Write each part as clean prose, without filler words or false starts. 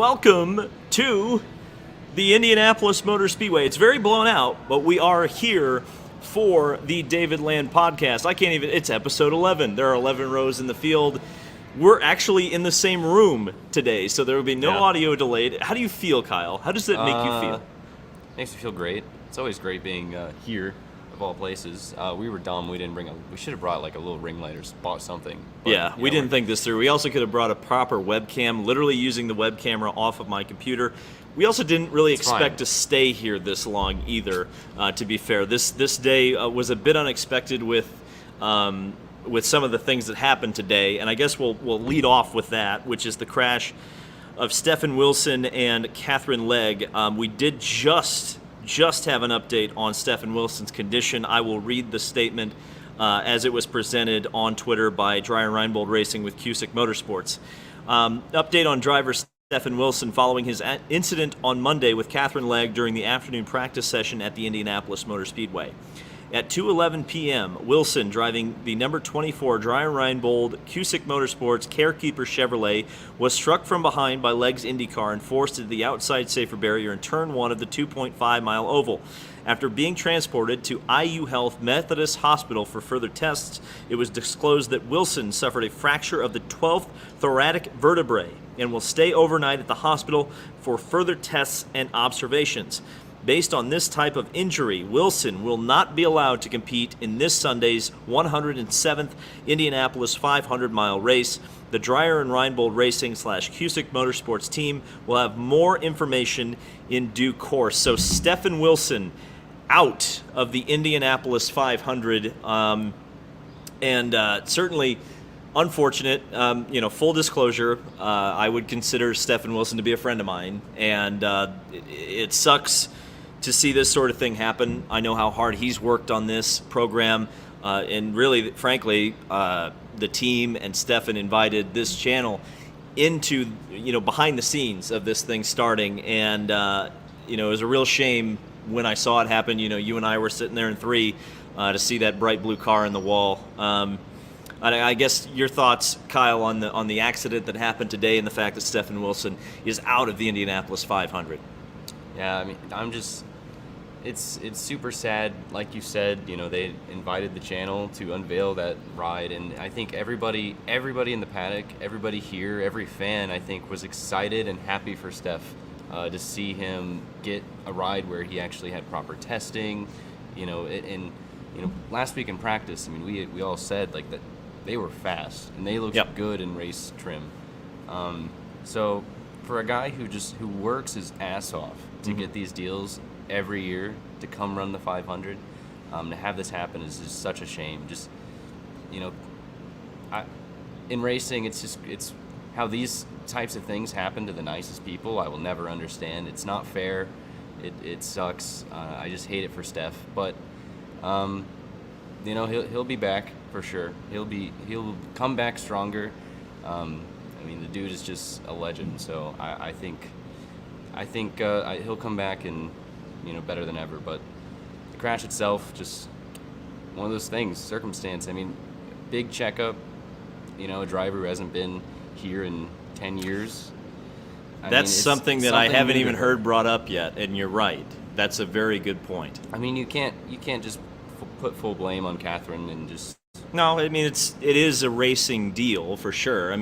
welcome to the Indianapolis Motor Speedway. It's very blown out, but we are here for the David Land podcast. It's episode 11. There are 11 rows in the field. We're actually in the same room today, so there will be no audio delayed. How do you feel, Kyle? How does that make you feel? Makes me feel great. It's always great being here, of all places. We were dumb. We should have brought like a little ring light or bought something. But, we didn't think this through. We also could have brought a proper webcam, literally using the web camera off of my computer. We also didn't really expect to stay here this long either, to be fair. This day was a bit unexpected with some of the things that happened today, and I guess we'll lead off with that, which is the crash of Stefan Wilson and Catherine Legg. We did just have an update on Stefan Wilson's condition. I will read the statement as it was presented on Twitter by Dreyer Reinbold Racing with Cusick Motorsports. Update on driver Stefan Wilson following his incident on Monday with Catherine Legg during the afternoon practice session at the Indianapolis Motor Speedway. At 2:11 p.m., Wilson, driving the number 24 Dreyer Reinbold Cusick Motorsports Carekeeper Chevrolet, was struck from behind by Legg's IndyCar and forced into the outside safer barrier in turn 1 of the 2.5-mile oval. After being transported to IU Health Methodist Hospital for further tests, it was disclosed that Wilson suffered a fracture of the 12th thoracic vertebrae and will stay overnight at the hospital for further tests and observations. Based on this type of injury, Wilson will not be allowed to compete in this Sunday's 107th Indianapolis 500-mile race. The Dreyer and Reinbold Racing / Cusick Motorsports team will have more information in due course. So Stefan Wilson out of the Indianapolis 500, and certainly unfortunate. Full disclosure, I would consider Stefan Wilson to be a friend of mine, and it sucks to see this sort of thing happen. I know how hard he's worked on this program, and really, frankly, the team and Stefan invited this channel into, behind the scenes of this thing starting, and it was a real shame when I saw it happen. You and I were sitting there in 3 to see that bright blue car in the wall. I guess your thoughts, Kyle, on the accident that happened today and the fact that Stefan Wilson is out of the Indianapolis 500. Yeah, it's super sad. Like you said, they invited the channel to unveil that ride, and I think everybody in the paddock, everybody here, every fan, I think, was excited and happy for Steph to see him get a ride where he actually had proper testing. Last week in practice, we all said like that they were fast and they looked good in race trim. So for a guy who works his ass off to get these deals every year to come run the 500, to have this happen is just such a shame. In racing, it's how these types of things happen to the nicest people. I will never understand. It's not fair. It sucks. I just hate it for Steph. But he'll be back for sure. He'll come back stronger. The dude is just a legend. So I think he'll come back and better than ever. But the crash itself, just one of those things, circumstance. Big checkup. A driver who hasn't been here in 10 years. That's something that I haven't even heard brought up yet, and you're right. That's a very good point. You can't just put full blame on Catherine and just. No, it is a racing deal for sure.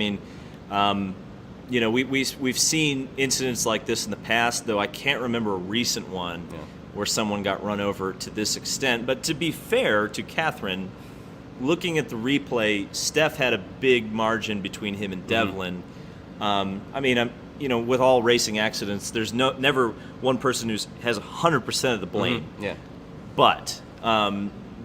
We've seen incidents like this in the past, though I can't remember a recent one where someone got run over to this extent. But to be fair to Catherine, looking at the replay, Steph had a big margin between him and Devlin. With all racing accidents, there's never one person who has 100% of the blame. But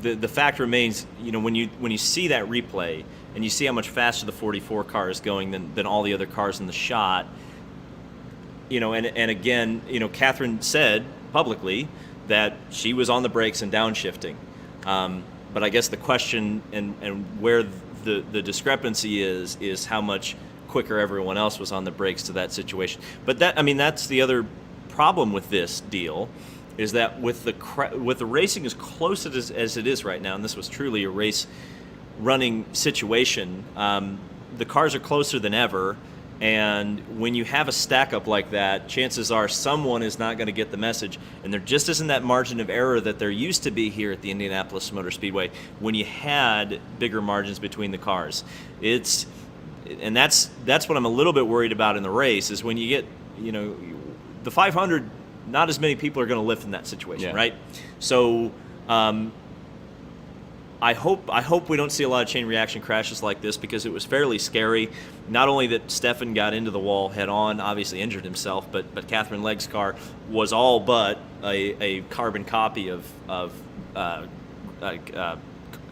the fact remains, when you see that replay and you see how much faster the 44 car is going than all the other cars in the shot, and again, Catherine said publicly that she was on the brakes and downshifting. But I guess the question and where the discrepancy is how much quicker everyone else was on the brakes to that situation. But that's the other problem with this deal, is that with the racing as close as it is right now, and this was truly a race running situation, the cars are closer than ever, And when you have a stack up like that, chances are someone is not going to get the message, and there just isn't that margin of error that there used to be here at the Indianapolis Motor Speedway when you had bigger margins between the cars. And that's what I'm a little bit worried about in the race, is when you get, the 500, not as many people are going to lift in that situation, right? So I hope we don't see a lot of chain reaction crashes like this, because it was fairly scary. Not only that Stefan got into the wall head on, obviously injured himself, but Catherine Legg's car was all but a carbon copy of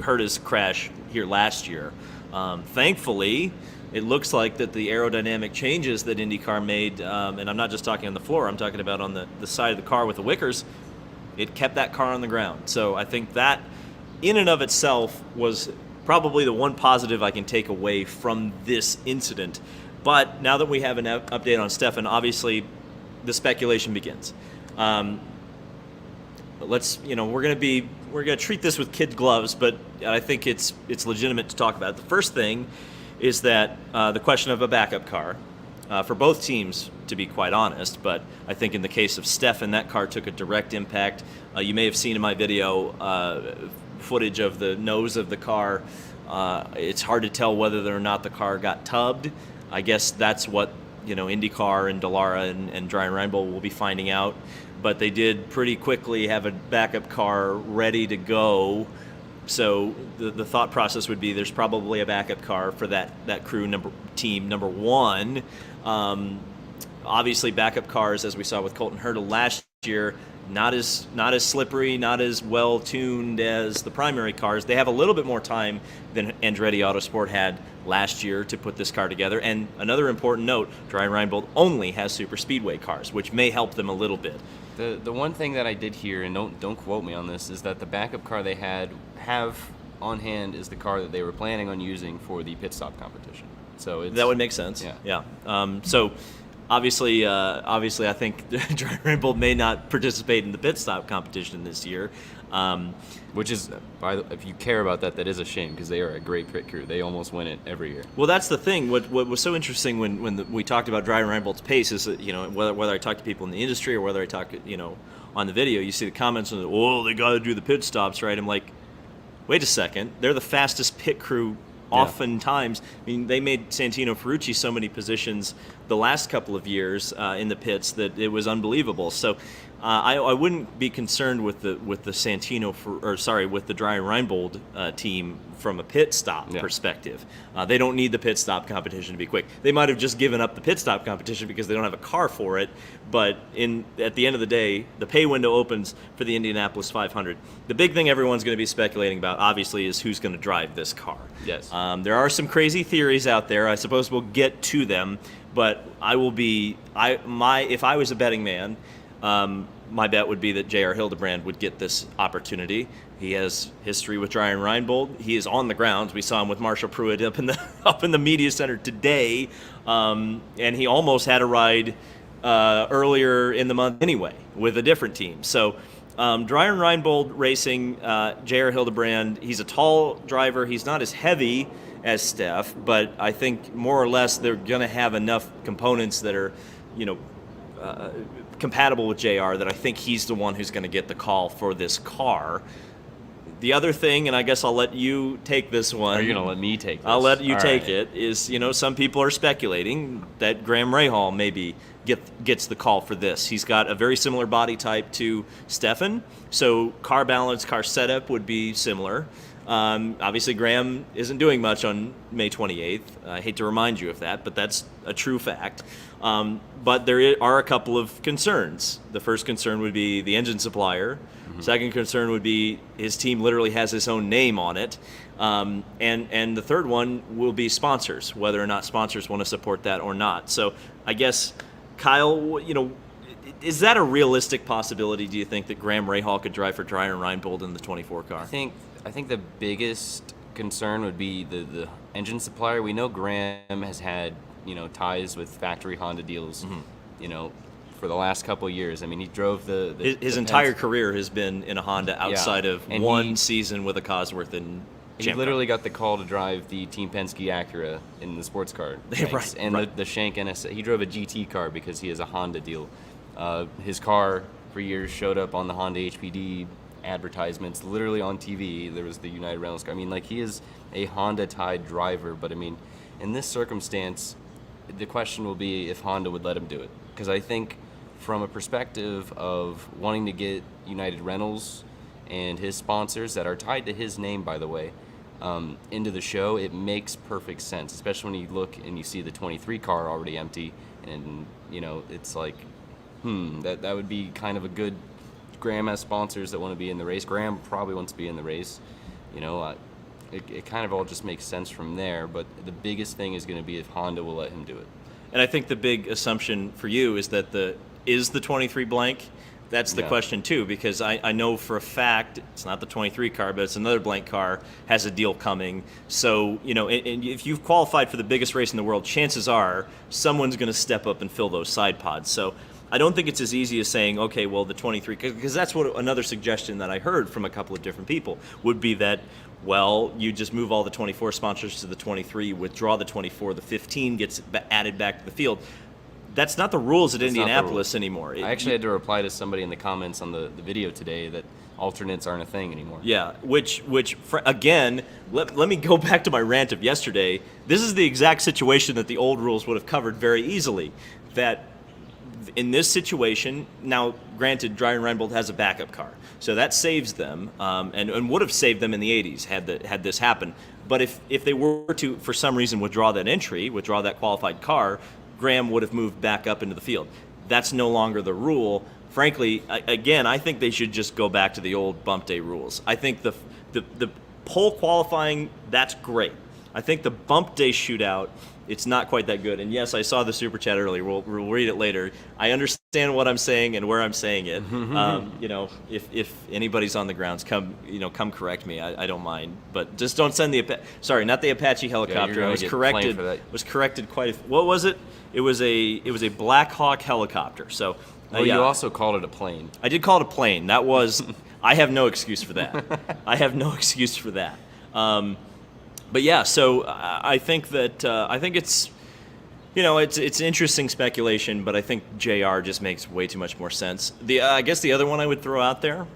Herta's crash here last year. Thankfully, it looks like that the aerodynamic changes that IndyCar made, and I'm not just talking on the floor, I'm talking about on the side of the car with the wickers, it kept that car on the ground. So I think that in and of itself was probably the one positive I can take away from this incident. But now that we have an update on Stefan, obviously the speculation begins. But we're gonna treat this with kid gloves, but I think it's legitimate to talk about it. The first thing is that the question of a backup car for both teams, to be quite honest. But I think in the case of Stefan, that car took a direct impact. You may have seen in my video footage of the nose of the car. It's hard to tell whether or not the car got tubbed. I guess that's what IndyCar and Dallara and Dry and Reinbold will be finding out. But they did pretty quickly have a backup car ready to go. So the thought process would be there's probably a backup car for that crew team number one. Obviously, backup cars, as we saw with Colton Herta last year, not as slippery, not as well tuned as the primary cars. They have a little bit more time than Andretti Autosport had last year to put this car together. And another important note: Dry and Reinbold only has super speedway cars, which may help them a little bit. The one thing that I did hear, and don't quote me on this, is that the backup car they have on hand is the car that they were planning on using for the pit stop competition. So that would make sense. Yeah. So obviously, I think Dry and Reinbold may not participate in the pit stop competition this year. Which is, if you care about that is a shame, because they are a great pit crew. They almost win it every year. Well, that's the thing. What was so interesting when we talked about Dry and Reinbold's pace is that, whether I talk to people in the industry or whether I talk, on the video, you see the comments on they got to do the pit stops, right? I'm like, wait a second. They're the fastest pit crew oftentimes. I mean, they made Santino Ferrucci so many positions the last couple of years in the pits that it was unbelievable. So I wouldn't be concerned with the Santino with the Dry and Reinbold team from a pit stop perspective. They don't need the pit stop competition to be quick. They might have just given up the pit stop competition because they don't have a car for it. But at the end of the day, the pay window opens for the Indianapolis 500. The big thing everyone's going to be speculating about, obviously, is who's going to drive this car. Yes. There are some crazy theories out there. I suppose we'll get to them. But if I was a betting man, my bet would be that J.R. Hildebrand would get this opportunity. He has history with Dry and Reinbold. He is on the grounds. We saw him with Marshall Pruitt up in the media center today, and he almost had a ride earlier in the month anyway with a different team. So Dry and Reinbold Racing, J.R. Hildebrand, he's a tall driver. He's not as heavy as Steph, but I think more or less they're going to have enough components that are, compatible with JR, that I think he's the one who's going to get the call for this car. The other thing, and I guess I'll let you take this one. Are you going to let me take this? I'll let you take it, is, some people are speculating that Graham Rahal maybe gets the call for this. He's got a very similar body type to Stefan, so car balance, car setup would be similar. Obviously, Graham isn't doing much on May 28th. I hate to remind you of that, but that's a true fact. But there are a couple of concerns. The first concern would be the engine supplier. Mm-hmm. Second concern would be his team literally has his own name on it. And the third one will be sponsors, whether or not sponsors want to support that or not. So I guess, Kyle, is that a realistic possibility, do you think, that Graham Rahal could drive for Dry and Reinbold in the 24 car? I think the biggest concern would be the engine supplier. We know Graham has had, ties with factory Honda deals, for the last couple of years. I mean, he drove his entire career has been in a Honda outside of one season with a Cosworth in He literally got the call to drive the Team Penske Acura in the sports car. Right. And right. the Shank NS. He drove a GT car because he has a Honda deal. His car for years showed up on the Honda HPD advertisements, literally on TV. There was the United Rentals car. I mean, like, he is a Honda-tied driver, but I mean, in this circumstance, the question will be if Honda would let him do it. Because I think from a perspective of wanting to get United Rentals and his sponsors that are tied to his name, by the way, into the show, it makes perfect sense, especially when you look and you see the 23 car already empty, and it's like, that would be kind of a good. Graham has sponsors that want to be in the race. Graham probably wants to be in the race. It kind of all just makes sense from there, but the biggest thing is going to be if Honda will let him do it. And I think the big assumption for you is that the 23 blank. That's the question too, because I know for a fact it's not the 23 car, but it's another blank car, has a deal coming. So, and if you've qualified for the biggest race in the world, chances are someone's going to step up and fill those side pods. So I don't think it's as easy as saying, okay, well, the 23, because that's what another suggestion that I heard from a couple of different people would be that, well, you just move all the 24 sponsors to the 23, withdraw the 24, the 15 gets added back to the field. That's not the rules at Indianapolis anymore. I actually had to reply to somebody in the comments on the video today that alternates aren't a thing anymore. Yeah, which again, let me go back to my rant of yesterday. This is the exact situation that the old rules would have covered very easily. That in this situation, now granted, Dreyer Reinbold has a backup car, so that saves them, and would have saved them in the 80s had this happened. But if they were to, for some reason, withdraw that qualified car, Graham would have moved back up into the field. That's no longer the rule. Frankly, again, I think they should just go back to the old bump day rules. I think the pole qualifying, that's great. I think the bump day shootout, it's not quite that good. And yes, I saw the super chat earlier. We'll read it later. I understand what I'm saying and where I'm saying it. If anybody's on the grounds, come correct me. I don't mind, but just don't send not the Apache helicopter. Yeah, I was corrected. Was corrected quite. What was it? It was a Black Hawk helicopter. So. You also called it a plane. I did call it a plane. That was. I have no excuse for that. I have no excuse for that. But yeah, so I think that it's, it's interesting speculation, but I think JR just makes way too much more sense. I guess the other one I would throw out there.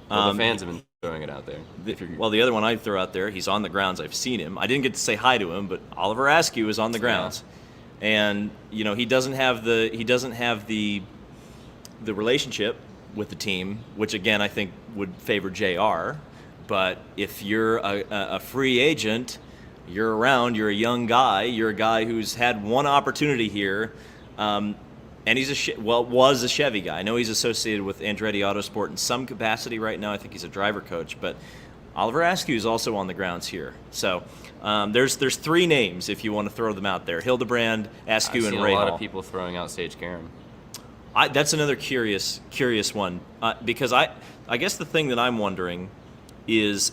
Well, the fans have been throwing it out there. The other one I'd throw out there, he's on the grounds. I've seen him. I didn't get to say hi to him, but Oliver Askew is on the grounds, and he doesn't have the relationship with the team, which again I think would favor JR. But if you're a free agent, you're around, you're a young guy, you're a guy who's had one opportunity here, and he's was a Chevy guy. I know he's associated with Andretti Autosport in some capacity right now. I think he's a driver coach, but Oliver Askew is also on the grounds here. So there's three names if you want to throw them out there: Hildebrand, Askew, and Rahal. I've seen a lot of people throwing out Sage Karam. That's another curious one, because I guess the thing that I'm wondering is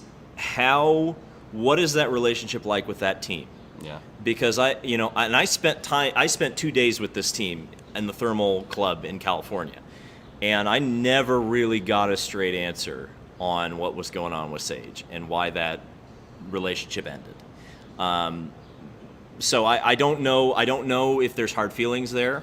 what is that relationship like with that team? Yeah. Because I spent 2 days with this team in the Thermal Club in California, and I never really got a straight answer on what was going on with Sage and why that relationship ended. So I don't know if there's hard feelings there.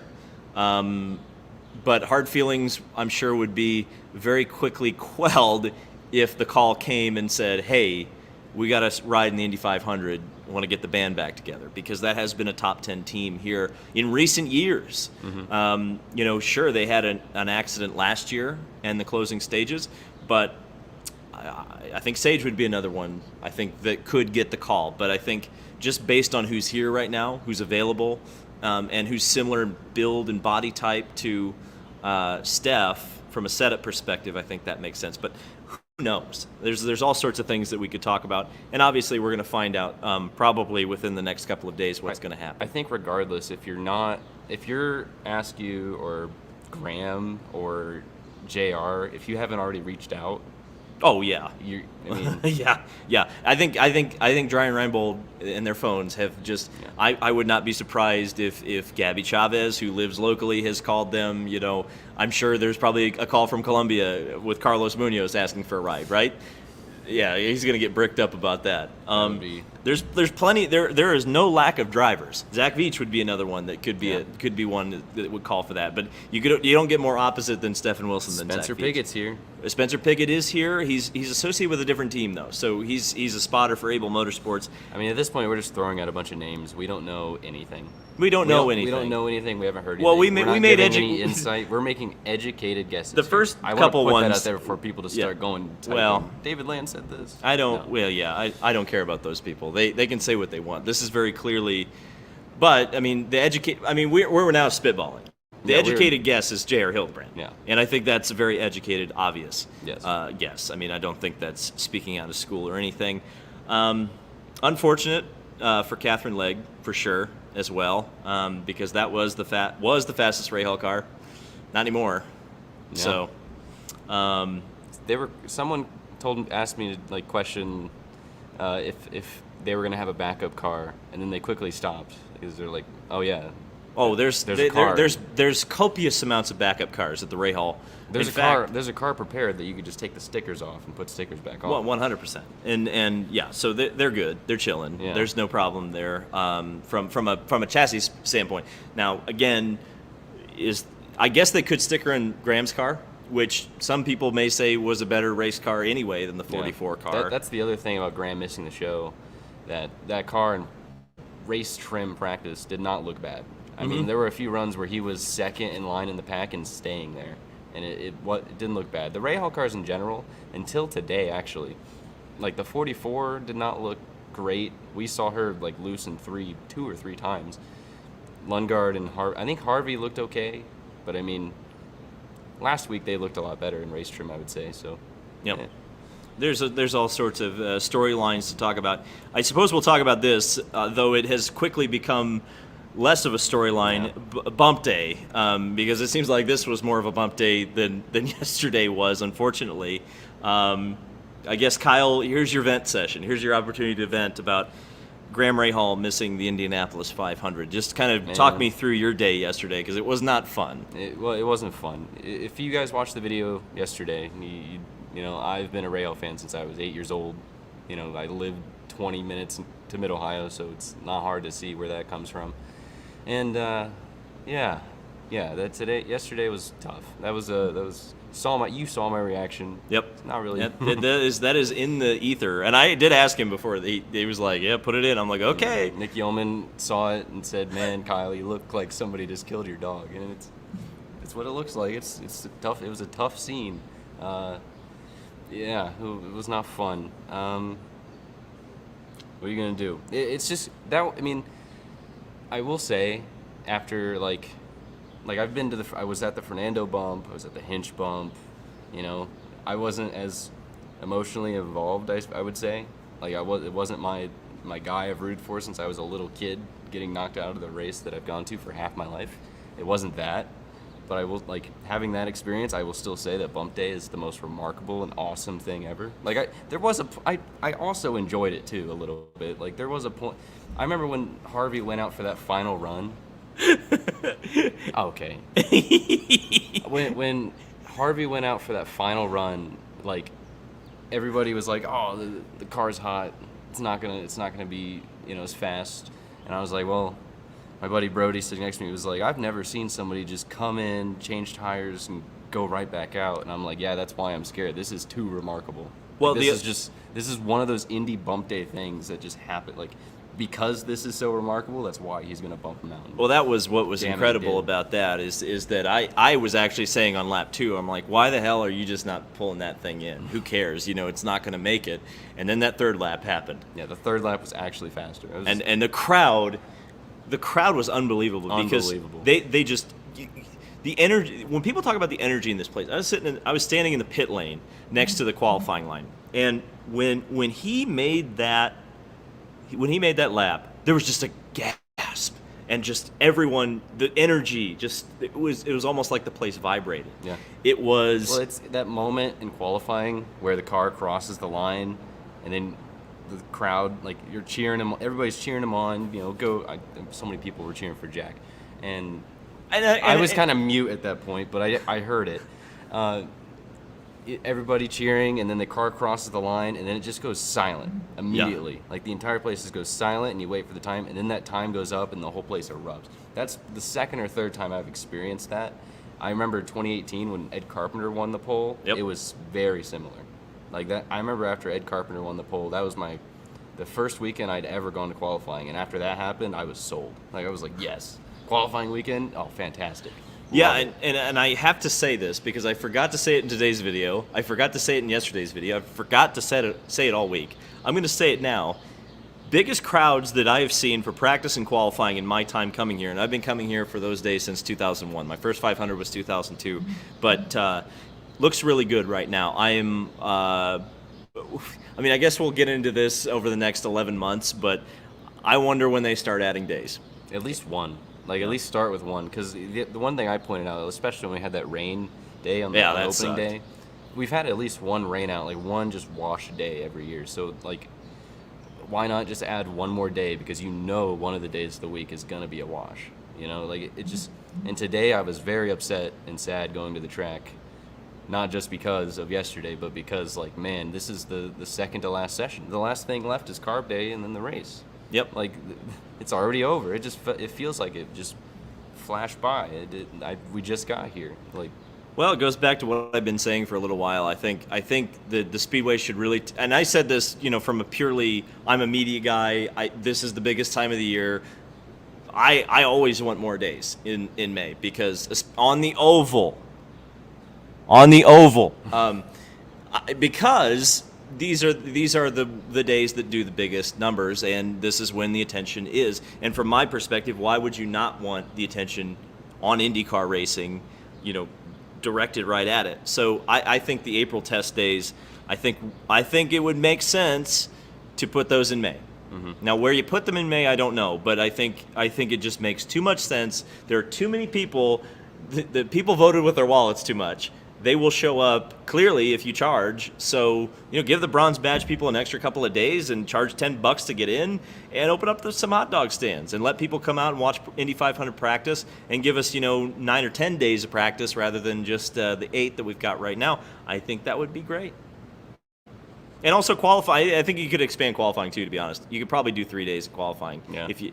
But hard feelings, I'm sure, would be very quickly quelled if the call came and said, hey, we got to ride in the Indy 500. I want to get the band back together, because that has been a top 10 team here in recent years. Mm-hmm. Sure, they had an accident last year and the closing stages, but I think Sage would be another one, I think, that could get the call. But I think just based on who's here right now, who's available, and who's similar in build and body type to Steph from a setup perspective, I think that makes sense. But who knows? There's all sorts of things that we could talk about, and obviously we're going to find out probably within the next couple of days what's going to happen. I think regardless, if you're Askew or Graham or JR, if you haven't already reached out. Oh yeah, yeah. I think Dreyer Reinbold and their phones have just. Yeah. I would not be surprised if Gabby Chavez, who lives locally, has called them. I'm sure there's probably a call from Colombia with Carlos Munoz asking for a ride. Right? Yeah, he's going to get bricked up about that. Would be- There's plenty. There is no lack of drivers. Zach Veach would be another one that could be one that would call for that. But you don't get more opposite than Stephen Wilson than Spencer Zach Veach. Pigot's here. Spencer Pigot is here. He's associated with a different team though, so he's a spotter for Able Motorsports. I mean, at this point, we're just throwing out a bunch of names. We don't know anything. We don't know anything. We don't know anything. We haven't heard anything. Well, we We're not made giving any insight. We're making educated guesses. The first I couple want to put ones- that out there for people to start going. Well, David Land said this. I don't. No. Well, yeah, I don't care about those people. They can say what they want. This is very clearly, but I mean we're now spitballing. The educated guess is J.R. Hildebrand. Yeah. And I think that's a very educated, obvious Yes. guess. I mean, I don't think that's speaking out of school or anything. Unfortunate for Catherine Legg, for sure, as well, because that was the fastest Rahal car. Not anymore. Yeah. So, Someone asked me to like question if they were going to have a backup car, and then they quickly stopped because they're like, oh yeah. there's a car. there's copious amounts of backup cars at the Rahal. There's In a fact, car. There's a car prepared that you could just take the stickers off and put stickers back on. Well, 100%. And yeah, so they're good. They're chilling. Yeah. There's no problem there from a chassis standpoint. Now, again, I guess they could sticker in Graham's car, which some people may say was a better race car anyway than the 44 car. That's the other thing about Graham missing the show. That car in race trim practice did not look bad. I mean, there were a few runs where he was second in line in the pack and staying there, and it didn't look bad. The Rahal cars in general, until today actually, like the 44 did not look great. We saw her like loose in two or three times. Lundgaard and I think Harvey looked okay, but I mean, last week they looked a lot better in race trim, I would say. So, Yep. yeah. There's all sorts of storylines to talk about. I suppose we'll talk about this, though it has quickly become less of a storyline, bump day, because it seems like this was more of a bump day than yesterday was, unfortunately. I guess, Kyle, here's your vent session. Here's your opportunity to vent about Graham Rahal missing the Indianapolis 500. Just kind of talk me through your day yesterday, because it was not fun. It wasn't fun. If you guys watched the video yesterday, you know, I've been a Rahal fan since I was 8 years old. You know, I lived 20 minutes to Mid-Ohio, so it's not hard to see where that comes from. And yesterday was tough. You saw my reaction. Yep. It's not really. Yep. that is in the ether. And I did ask him before. He was like, yeah, put it in. I'm like, okay. Nick Yeoman saw it and said, man, Kyle, you look like somebody just killed your dog. And it's what it looks like. It's tough. It was a tough scene. It was not fun. What are you going to do? It's just that, I mean, I will say, after like I've been to I was at the Fernando bump, I was at the Hinch bump, you know, I wasn't as emotionally involved, I would say. Like it wasn't my guy I've rooted for since I was a little kid, getting knocked out of the race that I've gone to for half my life. It wasn't that, but I will, like, having that experience, I will still say that bump day is the most remarkable and awesome thing ever. Like I also enjoyed it too a little bit. Like there was a point. I remember when Harvey went out for that final run. Okay. when Harvey went out for that final run, like everybody was like, "Oh, the car's hot. It's not gonna be, you know, as fast." And I was like, "Well," my buddy Brody sitting next to me was like, "I've never seen somebody just come in, change tires, and go right back out." And I'm like, "Yeah, that's why I'm scared. This is too remarkable. Well, like, this is one of those Indy bump day things that just happen. Like, because this is so remarkable, that's why he's gonna bump him out." Well, that was what was incredible about that is that I was actually saying on lap 2, I'm like, why the hell are you just not pulling that thing in? Who cares? You know, it's not going to make it. And then that third lap happened. Yeah, the third lap was actually faster. And the crowd was unbelievable. Because they just the energy. When people talk about the energy in this place, I was standing in the pit lane next to the qualifying line, and when he made that lap, there was just a gasp, and just everyone, the energy, just it was almost like the place vibrated. Yeah. It was. Well, it's that moment in qualifying where the car crosses the line, and then the crowd, like, you're cheering him. Everybody's cheering him on. You know, so many people were cheering for Jack, and I was kind of mute at that point, but I heard it. everybody cheering, and then the car crosses the line, and then it just goes silent immediately. Like the entire place just goes silent, and you wait for the time, and then that time goes up, and the whole place erupts. That's the second or third time I've experienced that. I remember 2018 when Ed Carpenter won the pole. Yep. It was very similar. Like that, I remember after Ed Carpenter won the pole, that was the first weekend I'd ever gone to qualifying, and after that happened, I was sold. Like I was like, yes, qualifying weekend, oh, fantastic. Yeah, and I have to say this because I forgot to say it in today's video. I forgot to say it in yesterday's video. I forgot to say it all week. I'm going to say it now. Biggest crowds that I have seen for practice and qualifying in my time coming here, and I've been coming here for those days since 2001. My first 500 was 2002, but looks really good right now. I am. I mean, I guess we'll get into this over the next 11 months, but I wonder when they start adding days. At least one. Like, at least start with one. Because the one thing I pointed out, especially when we had that rain day on the opening day, we've had at least one rain out, like one just wash day every year. So, like, why not just add one more day? Because you know one of the days of the week is going to be a wash. You know, like, it just... And today I was very upset and sad going to the track. Not just because of yesterday, but because, like, man, this is the second to last session. The last thing left is carb day and then the race. Yep. Like, it's already over. It feels like it just flashed by. We just got here. Like, well, it goes back to what I've been saying for a little while. I think the Speedway should really, and I said this, from a purely, I'm a media guy. This is the biggest time of the year. I always want more days in May because on the oval, because these are the days that do the biggest numbers, and this is when the attention is. And from my perspective, why would you not want the attention on IndyCar racing, directed right at it? So I think the April test days, I think it would make sense to put those in May. Mm-hmm. Now, where you put them in May, I don't know, but I think it just makes too much sense. There are too many people. The people voted with their wallets too much. They will show up clearly if you charge. So, give the bronze badge people an extra couple of days and charge $10 to get in, and open up some hot dog stands and let people come out and watch Indy 500 practice and give us, 9 or 10 days of practice rather than just the 8 that we've got right now. I think that would be great. And also qualify. I think you could expand qualifying too. To be honest, you could probably do 3 days of qualifying. Yeah. If you,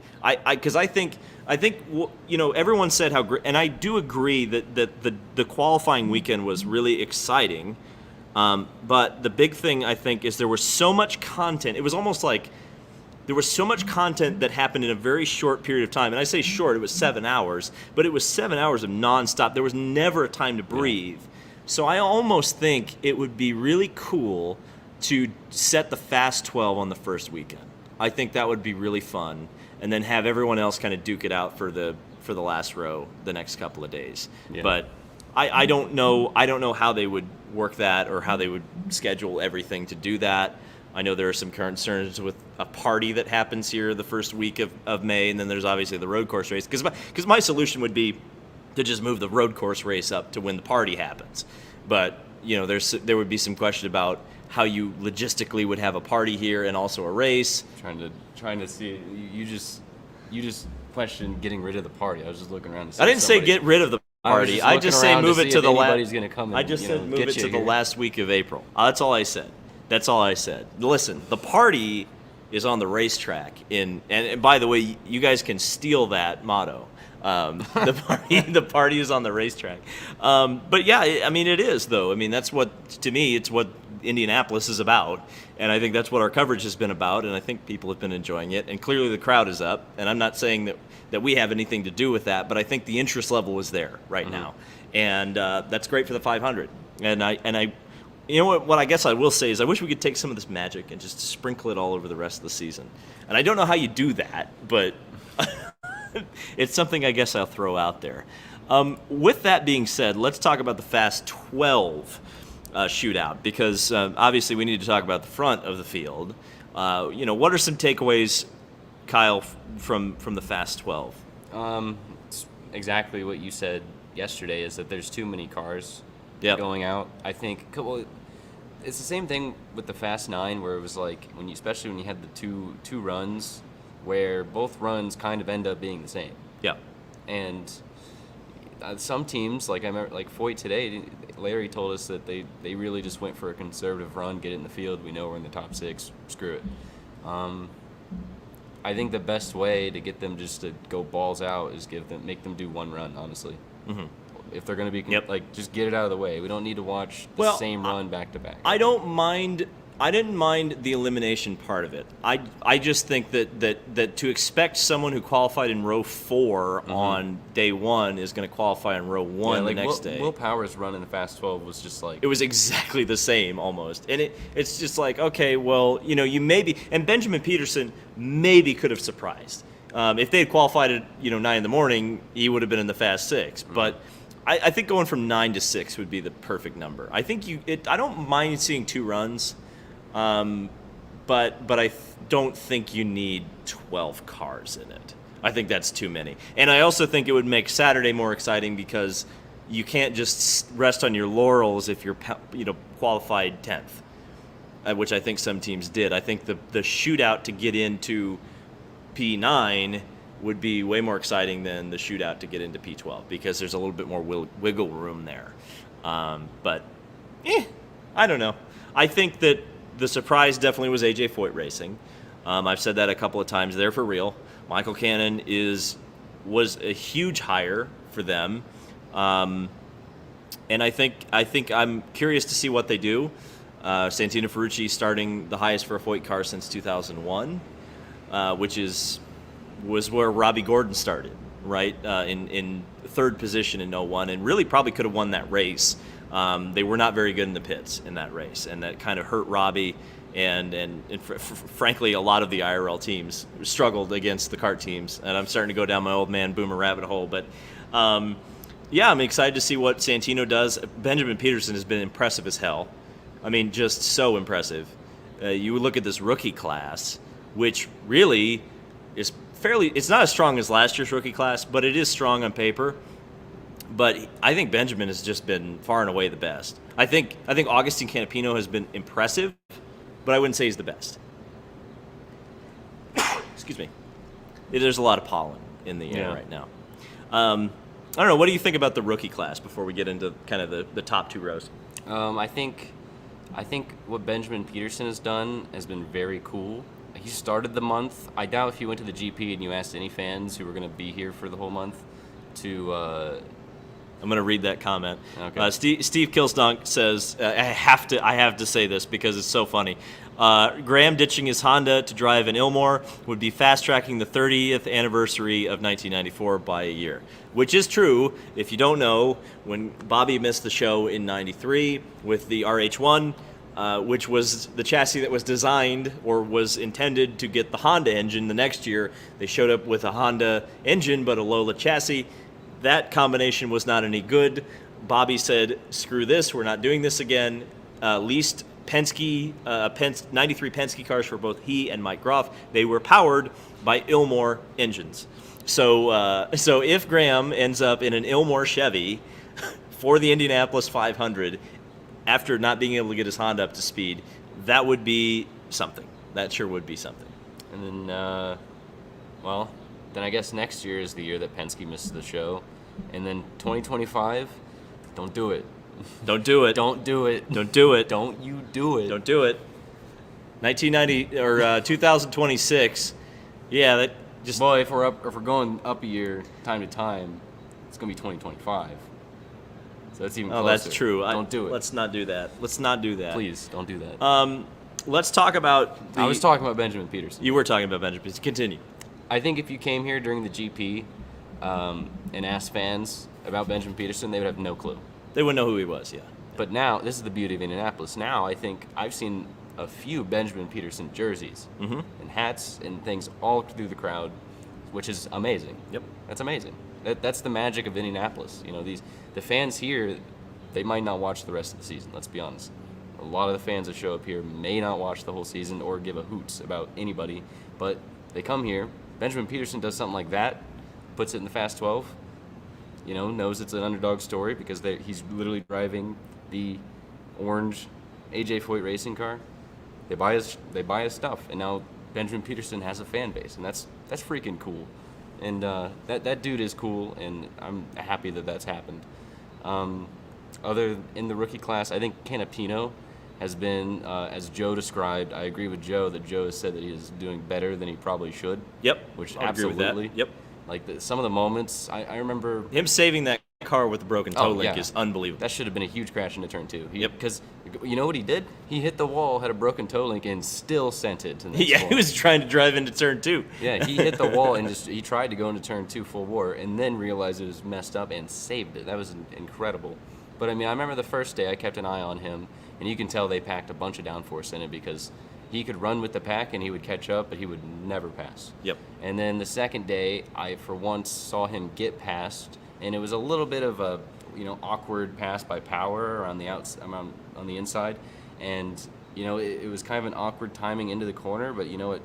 because I think everyone said how great, and I do agree that the qualifying weekend was really exciting. But the big thing I think is there was so much content. It was almost like there was so much content that happened in a very short period of time. And I say short, it was 7 hours, but it was 7 hours of nonstop. There was never a time to breathe. Yeah. So I almost think it would be really cool to set the Fast 12 on the first weekend. I think that would be really fun, and then have everyone else kind of duke it out for the last row the next couple of days. Yeah. But I don't know how they would work that or how they would schedule everything to do that. I know there are some concerns with a party that happens here the first week of May, and then there's obviously the road course race. Because my solution would be to just move the road course race up to when the party happens. But there would be some question about how you logistically would have a party here and also a race. Trying to see, you just questioned getting rid of the party. I was just looking around to see. I didn't say get rid of the party. I just say move it to the last. I just said move it to the last week of April. That's all I said. Listen, the party is on the racetrack and by the way, you guys can steal that motto. The party is on the racetrack. But yeah, I mean it is though. I mean that's to me it's what Indianapolis is about, and I think that's what our coverage has been about, and I think people have been enjoying it, and clearly the crowd is up, and I'm not saying that we have anything to do with that, but I think the interest level is there right now, and that's great for the 500, and I what I guess I will say is I wish we could take some of this magic and just sprinkle it all over the rest of the season, and I don't know how you do that, but it's something I guess I'll throw out there. With that being said, let's talk about the Fast 12 shootout, because obviously we need to talk about the front of the field. What are some takeaways, Kyle, from the Fast 12? It's exactly what you said yesterday, is that there's too many cars going out. I think it's the same thing with the Fast 9, where it was like especially when you had the two runs, where both runs kind of end up being the same. Yeah. And some teams, like I remember, like Foyt today, Larry told us that they really just went for a conservative run, get it in the field. We know we're in the top 6. Screw it. I think the best way to get them just to go balls out is make them do one run. Honestly, if they're going to be like, just get it out of the way. We don't need to watch the same run back to back. I didn't mind the elimination part of it. I just think that to expect someone who qualified in row 4 on day 1 is going to qualify in row 1 the next day. Will Power's run in the Fast 12 was just like... It was exactly the same almost. And it's just like, okay, well, you maybe... And Benjamin Peterson maybe could have surprised. If they had qualified at 9 in the morning, he would have been in the Fast 6. But I think going from 9 to 6 would be the perfect number. I think I don't mind seeing 2 runs. But I don't think you need 12 cars in it. I think that's too many. And I also think it would make Saturday more exciting because you can't just rest on your laurels if you're qualified 10th, which I think some teams did. I think the shootout to get into P9 would be way more exciting than the shootout to get into P12 because there's a little bit more wiggle room there. But I don't know. I think that the surprise definitely was AJ Foyt Racing. I've said that a couple of times. They're for real. Michael Cannon was a huge hire for them, and I think I'm curious to see what they do. Santino Ferrucci starting the highest for a Foyt car since 2001, which was where Robbie Gordon started, right, in 3rd position in 01, and really probably could have won that race. They were not very good in the pits in that race, and that kind of hurt Robbie. And frankly, a lot of the IRL teams struggled against the kart teams. And I'm starting to go down my old man Boomer rabbit hole. But I'm excited to see what Santino does. Benjamin Peterson has been impressive as hell. I mean, just so impressive. You look at this rookie class, which really is it's not as strong as last year's rookie class, but it is strong on paper. But I think Benjamin has just been far and away the best. I think Augustine Canapino has been impressive, but I wouldn't say he's the best. Excuse me. There's a lot of pollen in the air right now. I don't know. What do you think about the rookie class before we get into kind of the top 2 rows? I think what Benjamin Peterson has done has been very cool. He started the month. I doubt if you went to the GP and you asked any fans who were going to be here for the whole month to... I'm going to read that comment. Okay. Steve Kilsdonk says, I have to say this because it's so funny. Graham ditching his Honda to drive an Ilmore would be fast-tracking the 30th anniversary of 1994 by a year, which is true. If you don't know, when Bobby missed the show in 93 with the RH1, which was the chassis that was designed or was intended to get the Honda engine the next year, they showed up with a Honda engine but a Lola chassis. That combination was not any good. Bobby said, screw this, we're not doing this again. Leased Penske, 93 Penske cars for both he and Mike Groff. They were powered by Ilmore engines. So if Graham ends up in an Ilmore Chevy for the Indianapolis 500 after not being able to get his Honda up to speed, that would be something. That sure would be something. And then, then I guess next year is the year that Penske misses the show. And then 2025, don't do it. Don't do it. Don't do it. Don't do it. Don't you do it. Don't do it. 1990 or 2026. Yeah, that just. Well, if we're going up a year, time to time, it's gonna be 2025. So that's even closer. Oh, that's true. Don't do it. Let's not do that. Let's not do that. Please don't do that. Let's talk about. I was talking about Benjamin Peterson. You were talking about Benjamin Peterson. Continue. I think if you came here during the GP and asked fans about Benjamin Peterson, they would have no clue. They wouldn't know who he was, yeah. But now, this is the beauty of Indianapolis. Now, I think I've seen a few Benjamin Peterson jerseys and hats and things all through the crowd, which is amazing. Yep. That's amazing. That's the magic of Indianapolis. The fans here, they might not watch the rest of the season, let's be honest. A lot of the fans that show up here may not watch the whole season or give a hoots about anybody, but they come here. Benjamin Peterson does something like that, puts it in the Fast 12, knows it's an underdog story because he's literally driving the orange AJ Foyt racing car. They buy his stuff, and now Benjamin Peterson has a fan base, and that's freaking cool. and that dude is cool, and I'm happy that that's happened. Other in the rookie class, I think Canapino has been, as Joe described. I agree with Joe that Joe has said that he is doing better than he probably should. Yep, which I'll agree with that. absolutely. Yep, Like some of the moments, I remember him saving that car with the broken toe link yeah. is unbelievable. That should have been a huge crash into turn 2. Yep. Because you know what he did? He hit the wall, had a broken toe link, and still sent it to the next Yeah, wall. he was trying to drive into turn 2. Yeah, he hit the wall and he tried to go into turn 2 full bore, and then realized it was messed up and saved it. That was incredible. But I mean, I remember the first day I kept an eye on him, and you can tell they packed a bunch of downforce in it because he could run with the pack and he would catch up, but he would never pass. Yep. And then the second day, I for once saw him get past, and it was a little bit of a awkward pass by Power on the on the inside, and it was kind of an awkward timing into the corner. But you know what,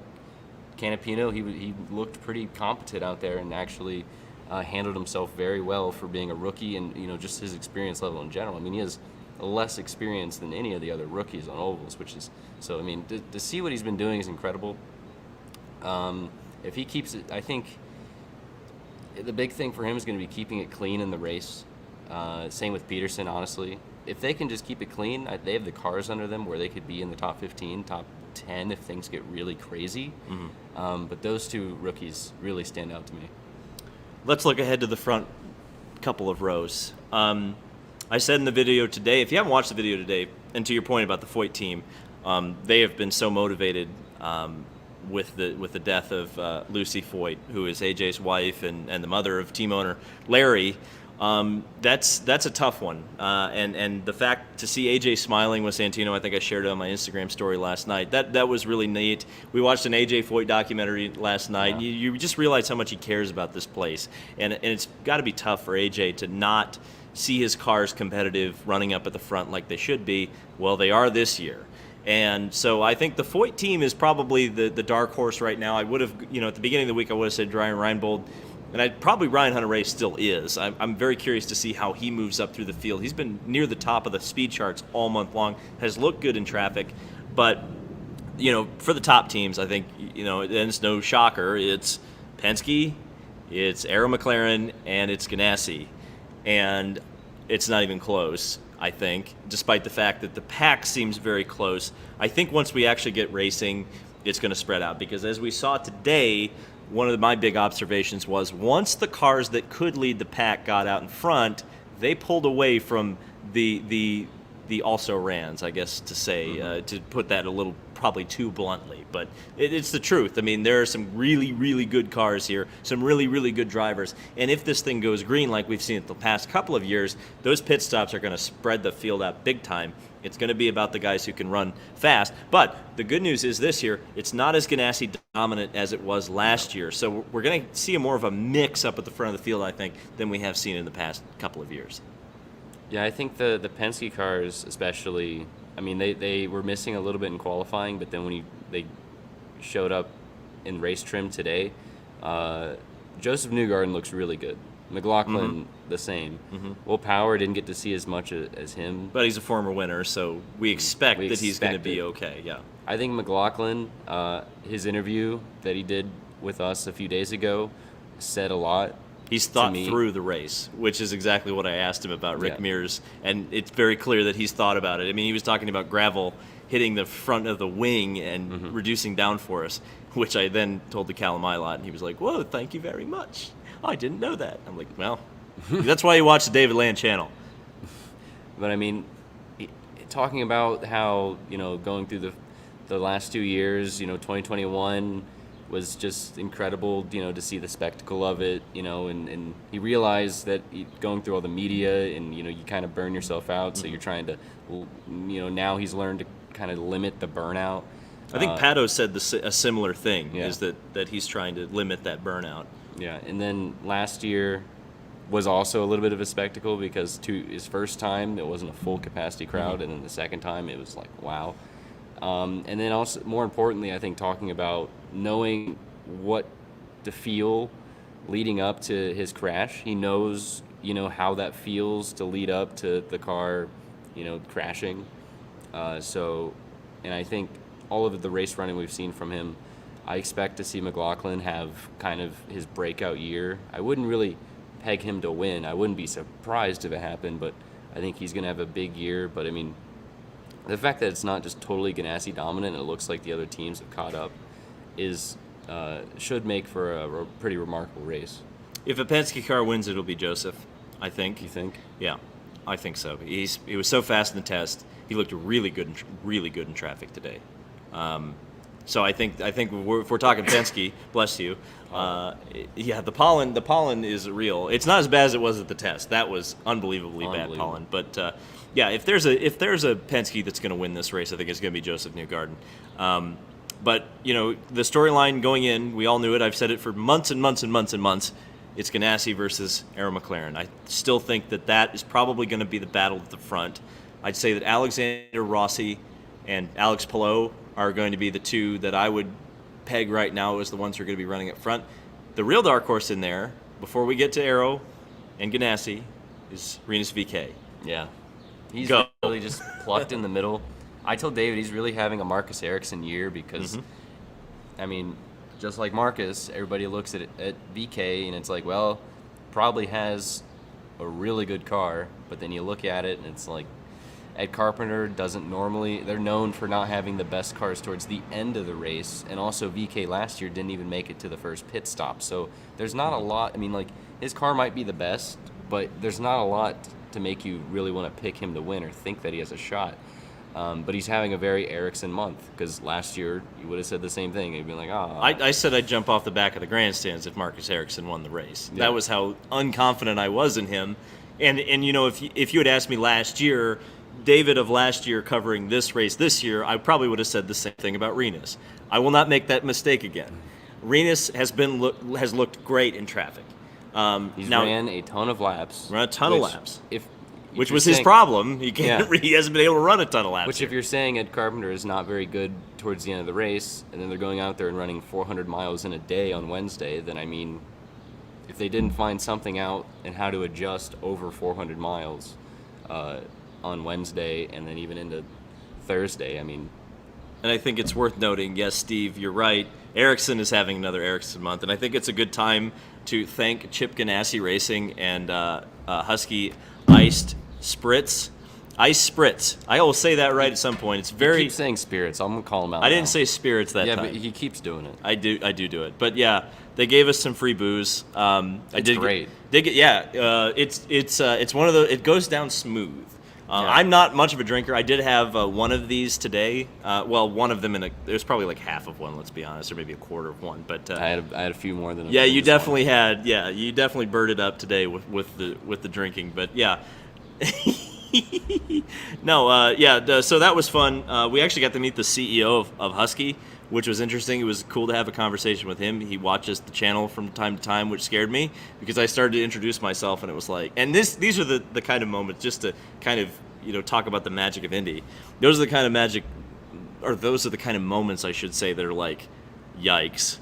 Canapino, he looked pretty competent out there and actually handled himself very well for being a rookie, and just his experience level in general. I mean, he has less experience than any of the other rookies on ovals, which is so. I mean, to see what he's been doing is incredible. If he keeps it, I think the big thing for him is going to be keeping it clean in the race. Same with Peterson, honestly. If they can just keep it clean, they have the cars under them where they could be in the top 15, top 10 if things get really crazy. Mm-hmm. But those two rookies really stand out to me. Let's look ahead to the front couple of rows. I said in the video today, if you haven't watched the video today, and to your point about the Foyt team, they have been so motivated with the death of Lucy Foyt, who is AJ's wife and the mother of team owner Larry. That's a tough one, and the fact to see AJ smiling with Santino, I think I shared it on my Instagram story last night. That was really neat. We watched an AJ Foyt documentary last night. Yeah. You just realize how much he cares about this place, and it's got to be tough for AJ to not see his cars competitive, running up at the front like they should be. Well, they are this year. And so I think the Foyt team is probably the dark horse right now. I would have, at the beginning of the week, I would have said Ryan Reinbold. And probably Ryan Hunter-Reay still is. I'm very curious to see how he moves up through the field. He's been near the top of the speed charts all month long, has looked good in traffic. But, for the top teams, I think, and it's no shocker, it's Penske, it's Arrow McLaren, and it's Ganassi. And it's not even close, I think, despite the fact that the pack seems very close. I think once we actually get racing, it's going to spread out. Because as we saw today, one of my big observations was once the cars that could lead the pack got out in front, they pulled away from the also-rans, I guess to say, to put that a little probably too bluntly. But it's the truth. I mean, there are some really, really good cars here, some really, really good drivers. And if this thing goes green like we've seen it the past couple of years, those pit stops are going to spread the field out big time. It's going to be about the guys who can run fast. But the good news is this year, it's not as Ganassi dominant as it was last year. So we're going to see more of a mix up at the front of the field, I think, than we have seen in the past couple of years. Yeah, I think the Penske cars especially, I mean, they were missing a little bit in qualifying, but then when they showed up in race trim today, Joseph Newgarden looks really good. McLaughlin, the same. Mm-hmm. Will Power didn't get to see as much as him. But he's a former winner, so we expect that he's going to be okay, yeah. I think McLaughlin, his interview that he did with us a few days ago, said a lot. He's thought through the race, which is exactly what I asked him about Rick Mears, and it's very clear that he's thought about it. I mean, he was talking about gravel hitting the front of the wing and reducing downforce, which I then told to Callum Ilott, and he was like, whoa, thank you very much. I didn't know that. I'm like, well, that's why you watch the David Land channel. But I mean, talking about how, going through the last 2 years, 2021 was just incredible, to see the spectacle of it, and he realized that going through all the media and, you kind of burn yourself out. So you're trying to, now he's learned to kind of limit the burnout. I think Pato said a similar thing, is that he's trying to limit that burnout. Yeah, and then last year was also a little bit of a spectacle because his first time it wasn't a full capacity crowd, and then the second time it was like, wow. And then also, more importantly, I think talking about knowing what to feel leading up to his crash. He knows, how that feels to lead up to the car, crashing. And I think all of the race running we've seen from him, I expect to see McLaughlin have kind of his breakout year. I wouldn't really peg him to win. I wouldn't be surprised if it happened, but I think he's going to have a big year. But, I mean, the fact that it's not just totally Ganassi dominant and it looks like the other teams have caught up should make for a pretty remarkable race. If a Penske car wins, it'll be Joseph, I think. You think? Yeah, I think so. He was so fast in the test. He looked really good in traffic today. So I think if we're talking Penske, bless you. Yeah, the pollen is real. It's not as bad as it was at the test. That was unbelievably bad pollen. But yeah, if there's a Penske that's going to win this race, I think it's going to be Joseph Newgarden. But the storyline going in, we all knew it. I've said it for months and months and months and months. It's Ganassi versus Arrow McLaren. I still think that is probably going to be the battle at the front. I'd say that Alexander Rossi and Alex Palou are going to be the two that I would peg right now as the ones who are going to be running up front. The real dark horse in there, before we get to Arrow and Ganassi, is Rinus VeeKay. Yeah. He's Go. really just plucked in the middle. I told David he's really having a Marcus Ericsson year because, I mean, just like Marcus, everybody looks at VeeKay and it's like, well, probably has a really good car, but then you look at it and it's like, Ed Carpenter doesn't normally, they're known for not having the best cars towards the end of the race, and also VeeKay last year didn't even make it to the first pit stop, so there's not a lot. I mean, like, his car might be the best, but there's not a lot to make you really want to pick him to win or think that he has a shot. But he's having a very Ericsson month, because last year you would have said the same thing. You'd be like, oh. I said I'd jump off the back of the grandstands if Marcus Ericsson won the race. Yeah. That was how unconfident I was in him. And if you had asked me last year, David of last year covering this race this year, I probably would have said the same thing about Rinus. I will not make that mistake again. Rinus has looked great in traffic. He's ran a ton of laps. Ran a ton of laps. Which you're was his problem. He hasn't been able to run a ton of laps. Which, if you're saying Ed Carpenter is not very good towards the end of the race, and then they're going out there and running 400 miles in a day on Wednesday, then, I mean, if they didn't find something out and how to adjust over 400 miles on Wednesday and then even into Thursday, I mean. And I think it's worth noting, yes, Steve, you're right. Ericsson is having another Ericsson month, and I think it's a good time to thank Chip Ganassi Racing and Husky Ice Spritz. I will say that right at some point. It's very. He keeps saying spirits. I'm gonna call him out. I didn't say spirits that time. Yeah, but he keeps doing it. I do it. But yeah, they gave us some free booze. It's great. It's one of the. It goes down smooth. I'm not much of a drinker. I did have one of these today. One of them it was probably like half of one. Let's be honest, or maybe a quarter of one. But I had a few more than. Yeah, you definitely had. Yeah, you definitely birded up today with the drinking. But yeah. No, so that was fun. We actually got to meet the CEO of Husky, which was interesting. It was cool to have a conversation with him. He watches the channel from time to time, which scared me because I started to introduce myself, and it was like, and these are the kind of moments just to kind of talk about the magic of Indy. Those are the kind of moments I should say that are like, yikes.